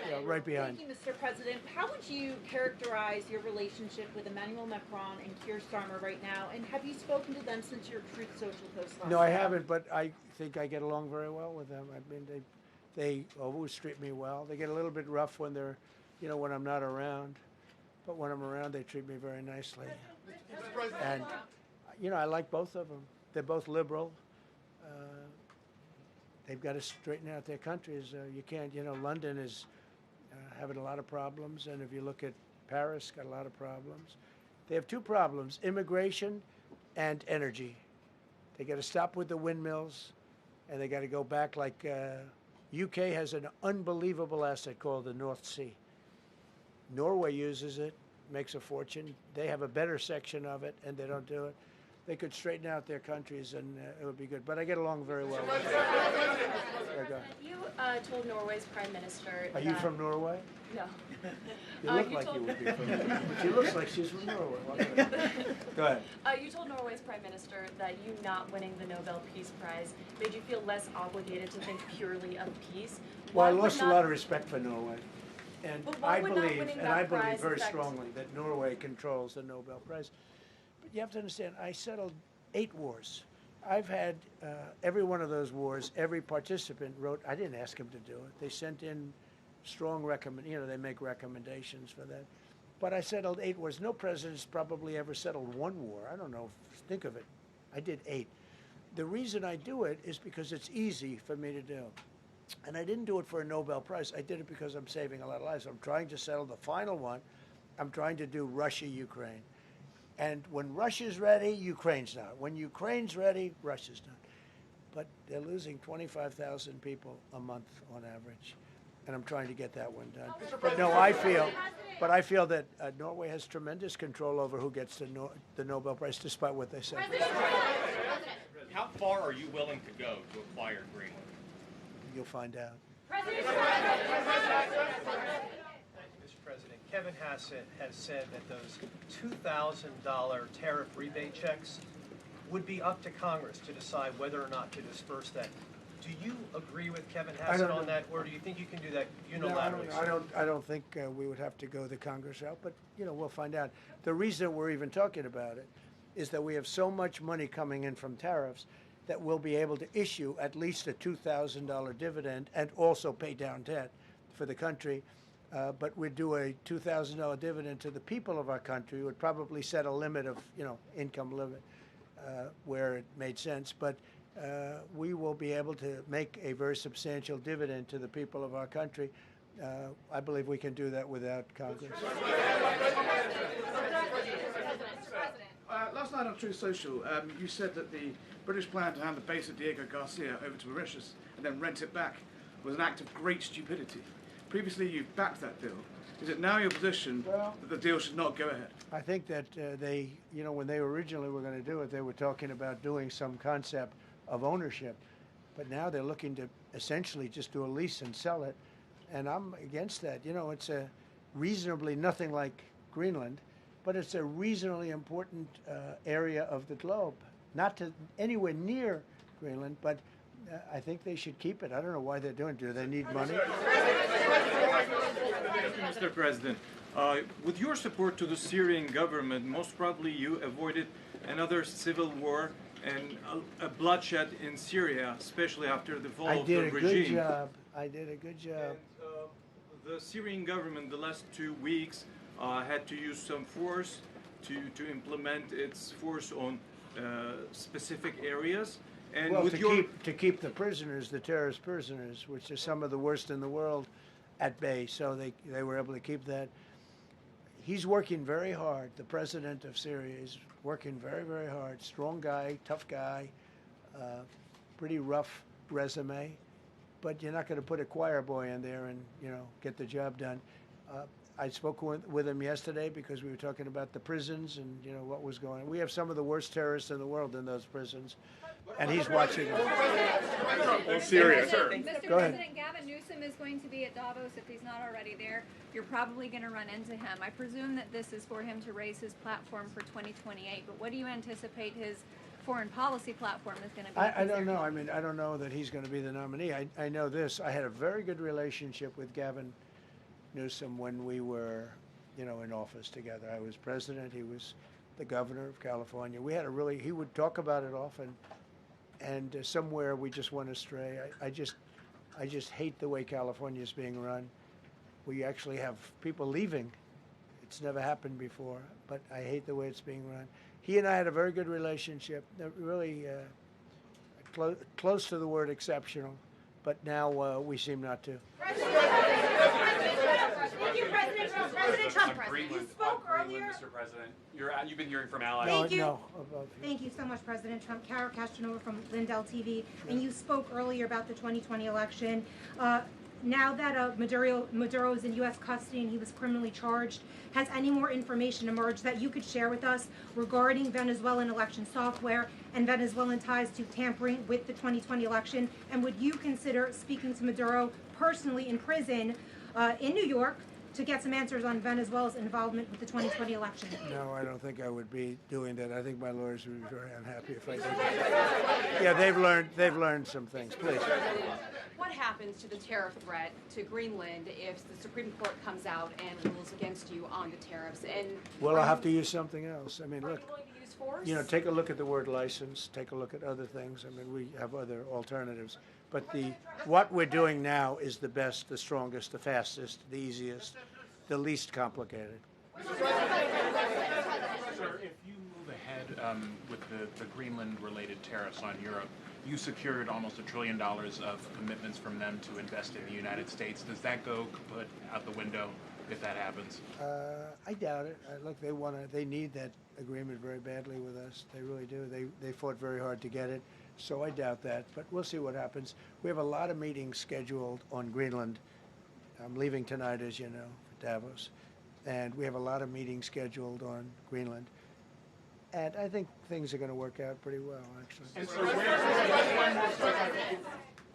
Yeah, right behind. Thank you, Mr. President. How would you characterize your relationship with Emmanuel Macron and Keir Starmer right now? And have you spoken to them since your Truth Social post last No, I night? haven't, but I think I get along very well with them. I mean, they always treat me well. They get a little bit rough when they're, when I'm not around. But when I'm around, they treat me very nicely. And, I like both of them. They're both liberal. They've got to straighten out their countries. You can't, London is having a lot of problems. And if you look at Paris, got a lot of problems. They have two problems, immigration and energy. They got to stop with the windmills, and they got to go back like UK has an unbelievable asset called the North Sea. Norway uses it, makes a fortune. They have a better section of it, and they don't do it. They could straighten out their countries, and it would be good. But I get along very well with them. You told Norway's prime minister. Are you from Norway? No. You look like you would be from Norway. But she looks like she's from Norway. Go ahead. You told Norway's prime minister that you not winning the Nobel Peace Prize made you feel less obligated to think purely of peace. Well, I lost a lot of respect for Norway. And I believe prize very affect... strongly that Norway controls the Nobel Prize. But you have to understand, I settled 8 wars. I've had every one of those wars, every participant wrote, I didn't ask them to do it. They sent in strong they make recommendations for that. But I settled 8 wars. No president's probably ever settled 1 war. I don't know, think of it. I did 8. The reason I do it is because it's easy for me to do. And I didn't do it for a Nobel Prize. I did it because I'm saving a lot of lives. I'm trying to settle the final one. I'm trying to do Russia-Ukraine. And when Russia's ready, Ukraine's not. When Ukraine's ready, Russia's not. But they're losing 25,000 people a month on average. And I'm trying to get that one done. But no, I feel that Norway has tremendous control over who gets the Nobel Prize, despite what they say. How far are you willing to go to acquire Greenland? You'll find out. Mr. President, Kevin Hassett has said that those $2,000 tariff rebate checks would be up to Congress to decide whether or not to disperse that Do you agree with Kevin I don't Hassett on know. that, or do you think you can do that No, unilaterally? I don't think we would have to go the Congress route, but we'll find out. The reason we're even talking about it is that we have so much money coming in from tariffs that we'll be able to issue at least a $2,000 dividend and also pay down debt for the country. But we'd do a $2,000 dividend to the people of our country. Would probably set a limit of income limit where it made sense, but. We will be able to make a very substantial dividend to the people of our country. I believe we can do that without Congress. Last night on Truth Social, you said that the British plan to hand the base of Diego Garcia over to Mauritius and then rent it back was an act of great stupidity. Previously, you've backed that deal. Is it now your position that the deal should not go ahead? I think that they, when they originally were going to do it, they were talking about doing some concept of ownership, but now they're looking to essentially just do a lease and sell it, and I'm against that. It's a reasonably nothing like Greenland, but it's a reasonably important area of the globe, not to anywhere near Greenland, but I think they should keep it. I don't know why they're doing it. Do they need money? Mr. President, with your support to the Syrian government, most probably you avoided another civil war and a bloodshed in Syria, especially after the fall of the regime. I did a good job. And the Syrian government, the last 2 weeks, had to use some force to implement its force on specific areas. And well, with to keep the prisoners, the terrorist prisoners, which are some of the worst in the world, at bay. So they were able to keep that. He's working very hard. The president of Syria is working very, very hard. Strong guy, tough guy, pretty rough resume. But you're not going to put a choir boy in there and get the job done. I spoke with him yesterday because we were talking about the prisons and what was going on. We have some of the worst terrorists in the world in those prisons, and he's watching them. Syria, sir. Mr. Go ahead. President, Gavin Newsom is going to be at Davos if he's not already there. You're probably going to run into him. I presume that this is for him to raise his platform for 2028, but what do you anticipate his foreign policy platform is going to be? I don't know. I mean, I don't know that he's going to be the nominee. I know this. I had a very good relationship with Gavin Newsom when we were, in office together. I was president. He was the governor of California. We had he would talk about it often, and somewhere we just went astray. I just hate the way California is being run. We actually have people leaving. It's never happened before, but I hate the way it's being run. He and I had a very good relationship, really close to the word exceptional, but now we seem not to. Thank you, President Trump. President Trump, you spoke earlier. Mr. President, you've been hearing from allies. Thank you. No, above you. Thank you so much, President Trump. Kara Castanova from Lindell TV, and you spoke earlier about the 2020 election. Now that Maduro is in U.S. custody and he was criminally charged, has any more information emerged that you could share with us regarding Venezuelan election software and Venezuelan ties to tampering with the 2020 election? And would you consider speaking to Maduro personally in prison in New York to get some answers on Venezuela's involvement with the 2020 election? No, I don't think I would be doing that. I think my lawyers would be very unhappy if I did that. Yeah, they've learned some things. Please. What happens to the tariff threat to Greenland if the Supreme Court comes out and rules against you on the tariffs? And Well, I'll have to use something else. I mean, are look, you willing to use force? take a look at the word license. Take a look at other things. I mean, we have other alternatives. But what we're doing now is the best, the strongest, the fastest, the easiest, the least complicated. Sir, if you move ahead with the Greenland-related tariffs on Europe, you secured almost $1 trillion of commitments from them to invest in the United States. Does that go kaput out the window if that happens? I doubt it. Look, they need that agreement very badly with us. They really do. They fought very hard to get it. So I doubt that, but we'll see what happens. We have a lot of meetings scheduled on Greenland. I'm leaving tonight, as you know, for Davos. And we have a lot of meetings scheduled on Greenland. And I think things are going to work out pretty well, actually.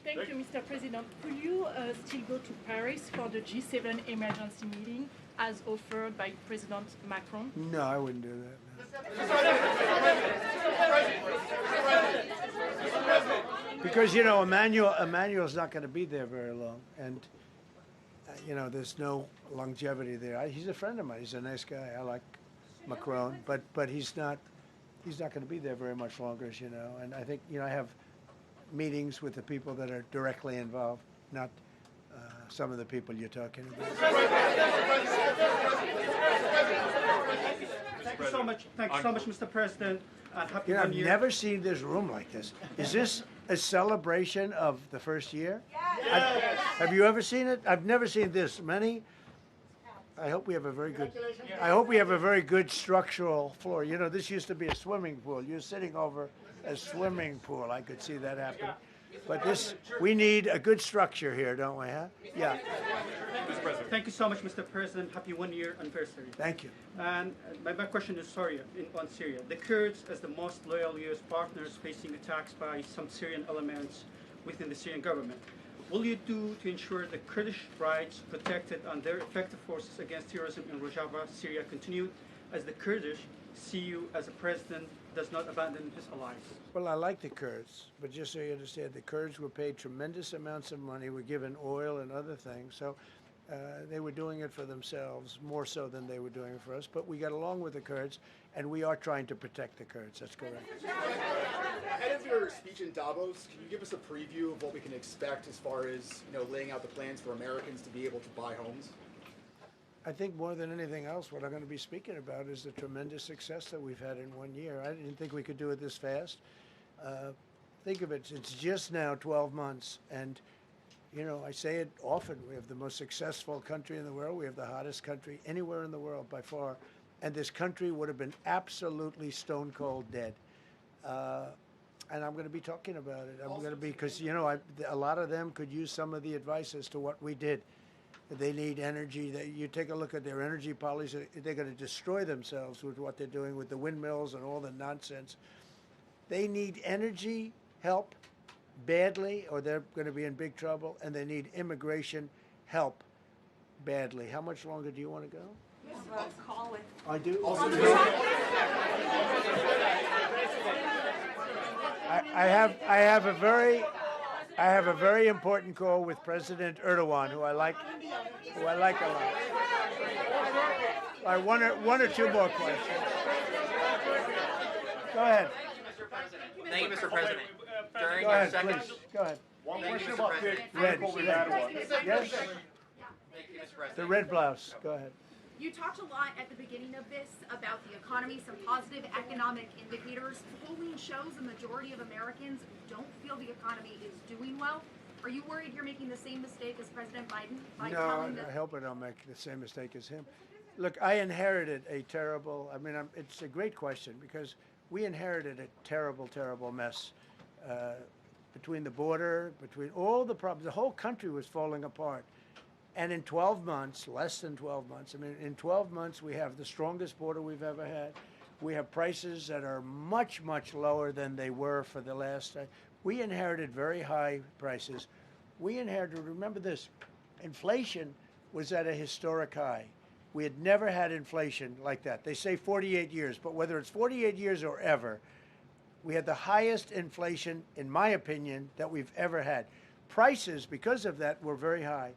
Thank you, Mr. President. Will you still go to Paris for the G7 emergency meeting as offered by President Macron? No, I wouldn't do that. No. Because, you know, Emmanuel's not going to be there very long. And, you know, there's no longevity there. He's a friend of mine. He's a nice guy. I like Macron. But he's not going to be there very much longer, as you know. And I think, you know, I have meetings with the people that are directly involved, not some of the people you're talking about. Thank you so much. Thank you so much, Mr. President. Happy You know, one I've year. never seen this room like this. Is this a celebration of the first year? Yes. Have you ever seen it? I've never seen this many. I hope we have a very good. I hope we have a very good structural floor. You know, this used to be a swimming pool. You're sitting over a swimming pool. I could see that happening. But we need a good structure here, don't we? Huh? Yeah. Mr. President. Thank you so much, Mr. President. Happy one-year anniversary. Thank you. And my question is on Syria. The Kurds, as the most loyal U.S. partners, facing attacks by some Syrian elements within the Syrian government. Will you do to ensure the Kurdish rights protected and their effective forces against terrorism in Rojava, Syria continue, as the Kurdish see you as a president does not abandon his allies? Well, I like the Kurds, but just so you understand, the Kurds were paid tremendous amounts of money, were given oil and other things, so they were doing it for themselves, more so than they were doing it for us. But we got along with the Kurds, and we are trying to protect the Kurds. That's correct. Ahead of your speech in Davos, can you give us a preview of what we can expect as far as, you know, laying out the plans for Americans to be able to buy homes? I think more than anything else, what I'm going to be speaking about is the tremendous success that we've had in 1 year. I didn't think we could do it this fast. Think of it, it's just now 12 months, and you know, I say it often, we have the most successful country in the world. We have the hottest country anywhere in the world by far. And this country would have been absolutely stone cold dead. And I'm going to be talking about it. I'm going to be, because, you know, a lot of them could use some of the advice as to what we did. They need energy. You take a look at their energy policy, they're going to destroy themselves with what they're doing with the windmills and all the nonsense. They need energy help badly, or they're going to be in big trouble, and they need immigration help badly. How much longer do you want to go? Call with. I do. I have a very important call with President Erdogan, who I like a lot. All right, one or two more questions. Go ahead. Thank you, Mr. President. During Go your ahead, second, please. Go ahead. One Thank you, question Mr. about President. Red. Yes. Thank you, Mr. President. The red blouse. Go ahead. You talked a lot at the beginning of this about the economy, some positive economic indicators. Polling shows the majority of Americans don't feel the economy is doing well. Are you worried you're making the same mistake as President Biden by No, telling the... I hope I don't make the same mistake as him. Look, I inherited a terrible, it's a great question, because we inherited a terrible, terrible mess between the border, between all the problems. The whole country was falling apart. And in 12 months, less than 12 months, in 12 months, we have the strongest border we've ever had. We have prices that are much, much lower than they were for the last. We inherited very high prices. We inherited, remember this, inflation was at a historic high. We had never had inflation like that. They say 48 years, but whether it's 48 years or ever, we had the highest inflation, in my opinion, that we've ever had. Prices, because of that, were very high.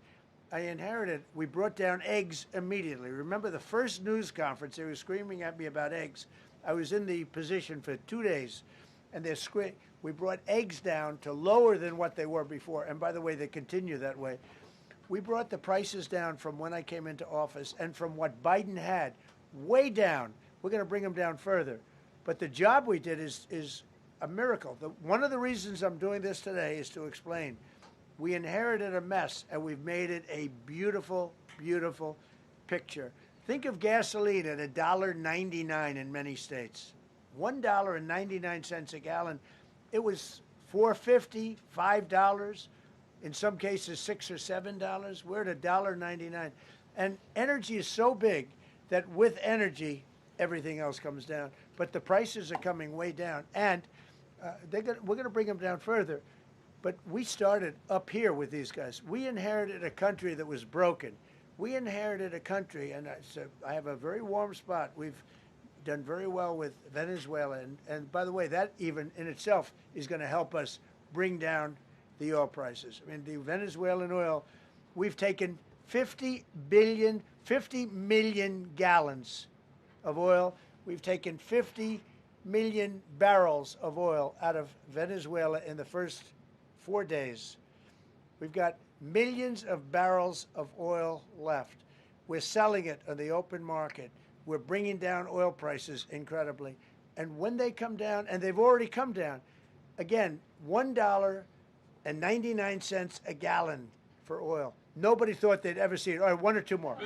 I inherited, we brought down eggs immediately. Remember the first news conference, they were screaming at me about eggs. I was in the position for 2 days, and we brought eggs down to lower than what they were before. And by the way, they continue that way. We brought the prices down from when I came into office and from what Biden had, way down. We're going to bring them down further. But the job we did is a miracle. One of the reasons I'm doing this today is to explain. We inherited a mess, and we've made it a beautiful, beautiful picture. Think of gasoline at $1.99 in many states. $1.99 a gallon. It was $4.50, $5, in some cases $6 or $7. We're at $1.99. And energy is so big that with energy, everything else comes down. But the prices are coming way down, and we're going to bring them down further. But we started up here with these guys. We inherited a country that was broken. We inherited a country, and I have a very warm spot. We've done very well with Venezuela. And by the way, that even in itself is going to help us bring down the oil prices. I mean, the Venezuelan oil, we've taken 50 million gallons of oil. We've taken 50 million barrels of oil out of Venezuela in the first 4 days. We've got millions of barrels of oil left. We're selling it on the open market. We're bringing down oil prices incredibly. And when they come down, and they've already come down, again, $1.99 a gallon for oil. Nobody thought they'd ever see it. All right, one or two more.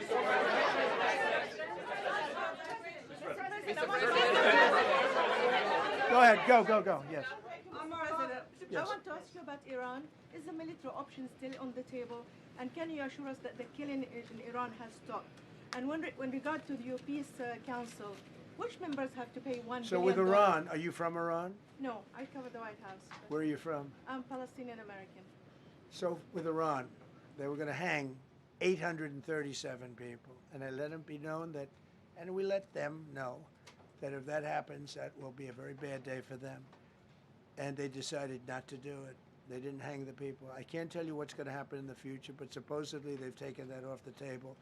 Go ahead, go. Yes. President, Yes. I want to ask you about Iran. Is the military option still on the table? And can you assure us that the killing in Iran has stopped? And when regard to the Peace Council, which members have to pay $1 billion? So with Iran, are you from Iran? No, I cover the White House. Where are you from? I'm Palestinian American. So with Iran, they were going to hang 837 people, and I let them be known that, and we let them know that if that happens, that will be a very bad day for them. And they decided not to do it. They didn't hang the people. I can't tell you what's going to happen in the future, but supposedly they've taken that off the table.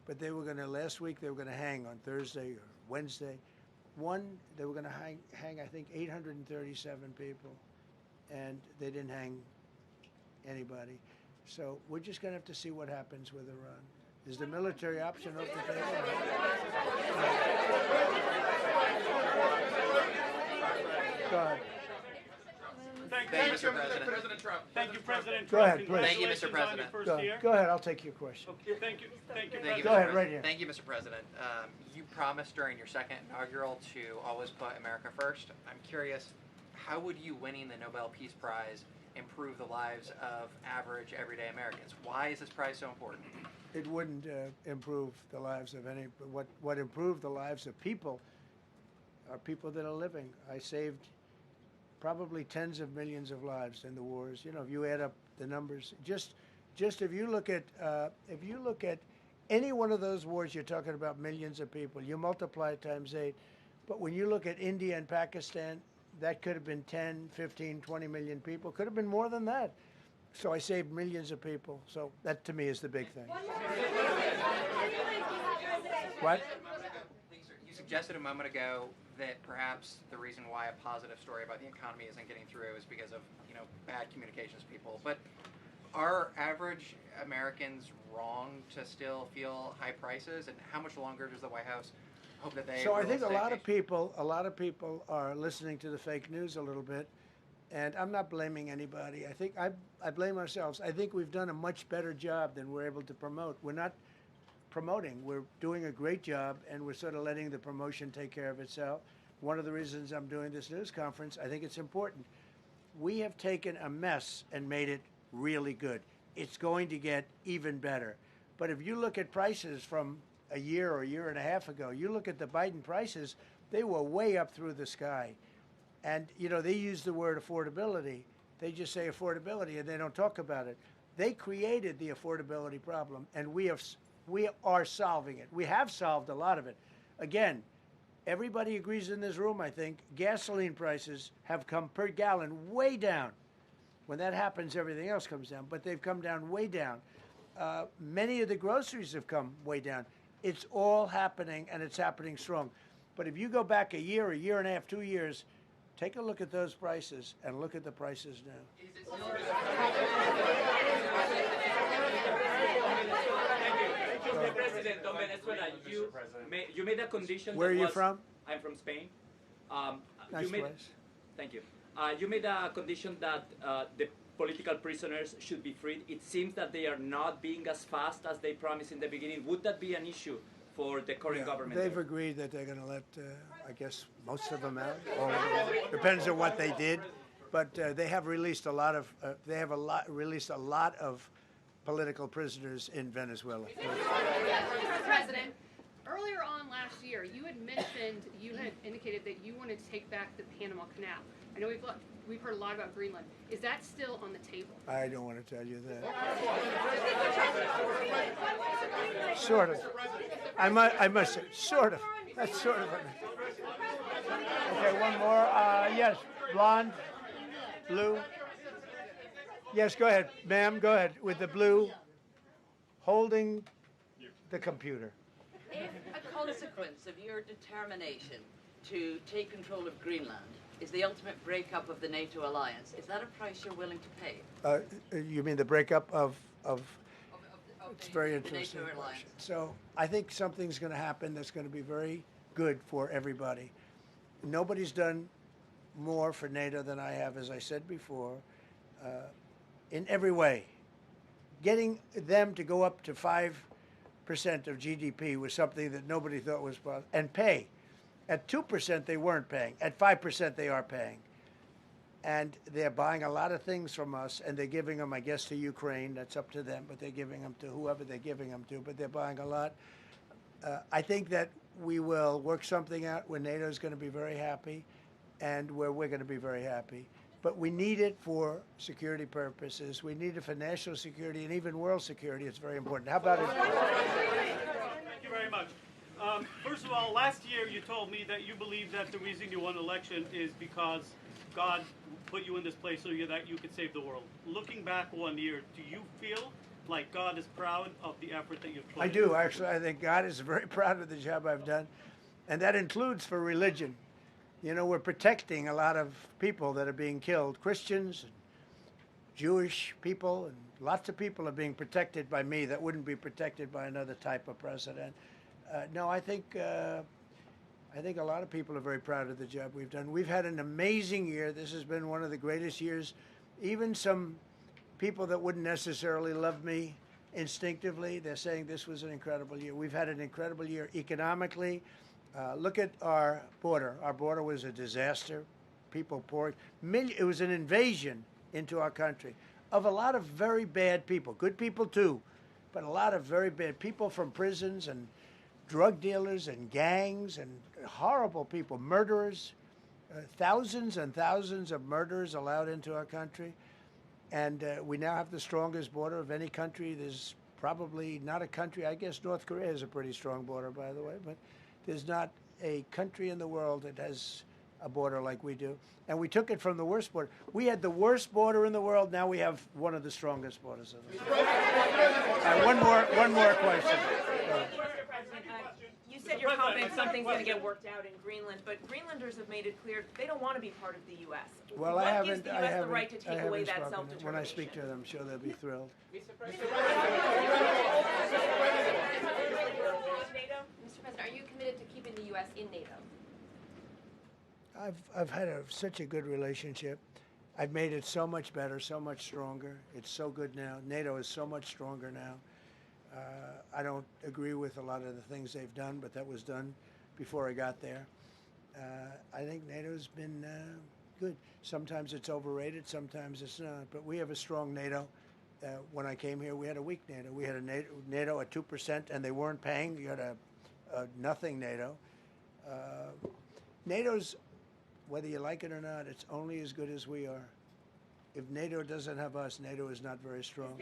But they were going to, last week, they were going to hang on Thursday or Wednesday. They were going to hang, I think, 837 people, and they didn't hang anybody. So we're just going to have to see what happens with Iran. Is the military option off the table? Go ahead. Thank you, Mr. President. President Trump. Thank you, President Go Trump. ahead, please. Thank you, Mr. President. Go ahead, I'll take your question. Okay, thank you, Thank you, Go Mr. ahead, President. right here. Thank you, Mr. President. You promised during your second inaugural to always put America first. I'm curious, how would you winning the Nobel Peace Prize improve the lives of average, everyday Americans? Why is this prize so important? It wouldn't improve the lives of any. What improved the lives of people are people that are living. I saved probably tens of millions of lives in the wars. You know, if you add up the numbers, just if you look at any one of those wars, you're talking about millions of people. You multiply it times 8. But when you look at India and Pakistan, that could have been 10, 15, 20 million people. Could have been more than that. So I saved millions of people. So that, to me, is the big thing. What? You suggested a moment ago that perhaps the reason why a positive story about the economy isn't getting through is because of, bad communications people. But are average Americans wrong to still feel high prices? And how much longer does the White House hope that they? So I think a lot of people are listening to the fake news a little bit, and I'm not blaming anybody. I think I blame ourselves. I think we've done a much better job than we're able to promote. We're not promoting. We're doing a great job, and we're sort of letting the promotion take care of itself. One of the reasons I'm doing this news conference, I think it's important. We have taken a mess and made it really good. It's going to get even better. But if you look at prices from a year or a year and a half ago, you look at the Biden prices, they were way up through the sky. And, they use the word affordability. They just say affordability, and they don't talk about it. They created the affordability problem, and we are solving it. We have solved a lot of it. Again, everybody agrees in this room, I think, gasoline prices have come per gallon way down. When that happens, everything else comes down, but they've come down way down. Many of the groceries have come way down. It's all happening, and it's happening strong. But if you go back a year and a half, 2 years, take a look at those prices and look at the prices now. Mr. President of Venezuela, you made a condition. Where are you from? I'm from Spain. Nice place. Thank you. You made a condition that the political prisoners should be freed. It seems that they are not being as fast as they promised in the beginning. Would that be an issue for the current government? They've agreed that they're going to let, I guess, most of them out. All of them. Depends on what they did, but they have released a lot of. Released a lot of political prisoners in Venezuela. Mr. President, earlier on last year, you had indicated that you wanted to take back the Panama Canal. I know we've heard a lot about Greenland. Is that still on the table? I don't want to tell you that. Sort of. I must say, sort of. That's sort of. Okay, one more. Yes, blonde, blue. Yes, go ahead, ma'am. Go ahead with the blue, holding the computer. If a consequence of your determination to take control of Greenland is the ultimate breakup of the NATO alliance, is that a price you're willing to pay? You mean the breakup of it's very the interesting. NATO alliance? So I think something's going to happen that's going to be very good for everybody. Nobody's done more for NATO than I have, as I said before, in every way. Getting them to go up to 5% of GDP was something that nobody thought was possible. And pay. At 2%, they weren't paying. At 5%, they are paying. And they're buying a lot of things from us, and they're giving them, I guess, to Ukraine. That's up to them, but they're giving them to whoever they're giving them to, but they're buying a lot. I think that we will work something out where NATO is going to be very happy and where we're going to be very happy. But we need it for security purposes. We need it for national security and even world security. It's very important. How about it? Thank you very much. First of all, last year you told me that you believe that the reason you won an election is because God put you in this place so that you could save the world. Looking back 1 year, do you feel like God is proud of the effort that you've put in? I do, actually. I think God is very proud of the job I've done. And that includes for religion. You know, we're protecting a lot of people that are being killed. Christians, and Jewish people, and lots of people are being protected by me that wouldn't be protected by another type of president. No, I think a lot of people are very proud of the job we've done. We've had an amazing year. This has been one of the greatest years. Even some people that wouldn't necessarily love me instinctively, they're saying this was an incredible year. We've had an incredible year economically. Look at our border. Our border was a disaster. People poured. It was an invasion into our country of a lot of very bad people. Good people too, but a lot of very bad people from prisons and drug dealers and gangs and horrible people, murderers, thousands and thousands of murderers allowed into our country. And we now have the strongest border of any country. There's probably not a country, I guess North Korea has a pretty strong border, by the way, but there's not a country in the world that has a border like we do. And we took it from the worst border. We had the worst border in the world. Now we have one of the strongest borders in the world. One more question. You said you're confident something's going to get worked out in Greenland, but Greenlanders have made it clear they don't want to be part of the U.S. Well, what gives the U.S. the right to take away that spoken. self-determination? When I speak to them, I'm sure they'll be thrilled. Mr. President, are you committed to keeping the U.S. in NATO? I've had such a good relationship. I've made it so much better, so much stronger. It's so good now. NATO is so much stronger now. I don't agree with a lot of the things they've done, but that was done before I got there. I think NATO's been good. Sometimes it's overrated, sometimes it's not. But we have a strong NATO. When I came here, we had a weak NATO. We had a NATO at 2%, and they weren't paying. You had a nothing NATO. NATO's, whether you like it or not, it's only as good as we are. If NATO doesn't have us, NATO is not very strong.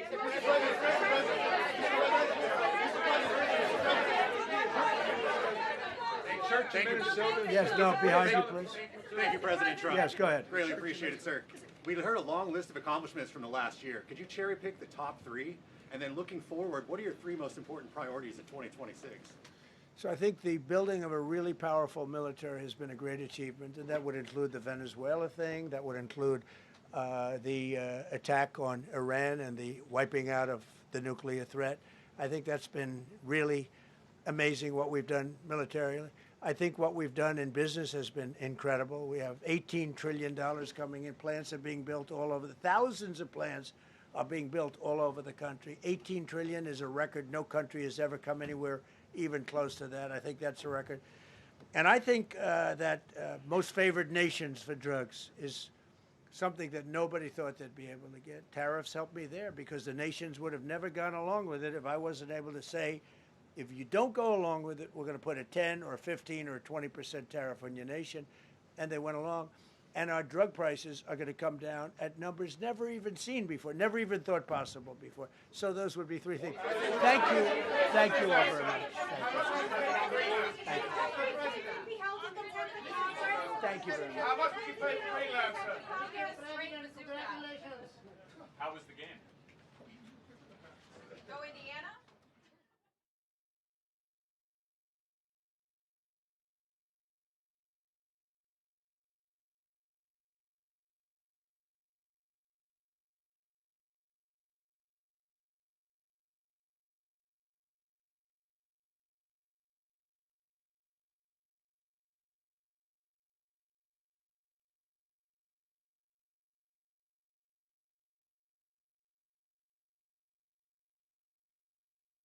Thank you. Yes, no, behind you, please. Thank you, President Trump. Yes, go ahead. Greatly appreciate it, sir. We heard a long list of accomplishments from the last year. Could you cherry pick the top three? And then looking forward, what are your three most important priorities in 2026? So I think the building of a really powerful military has been a great achievement, and that would include the Venezuela thing. That would include the attack on Iran and the wiping out of the nuclear threat. I think that's been really amazing what we've done militarily. I think what we've done in business has been incredible. We have $18 trillion coming in. Plants are being built all over. Thousands of plants are being built all over the country. 18 trillion is a record. No country has ever come anywhere even close to that. I think that's a record. And I think that most favored nations for drugs is something that nobody thought they'd be able to get. Tariffs helped me there because the nations would have never gone along with it if I wasn't able to say, if you don't go along with it, we're going to put a 10 or 15 or 20% tariff on your nation. And they went along. And our drug prices are going to come down at numbers never even seen before, never even thought possible before. So those would be three things. Thank you. Thank you all very much. Thank you very much. How much would you pay for Greenland, sir? How was the game? Go Indiana.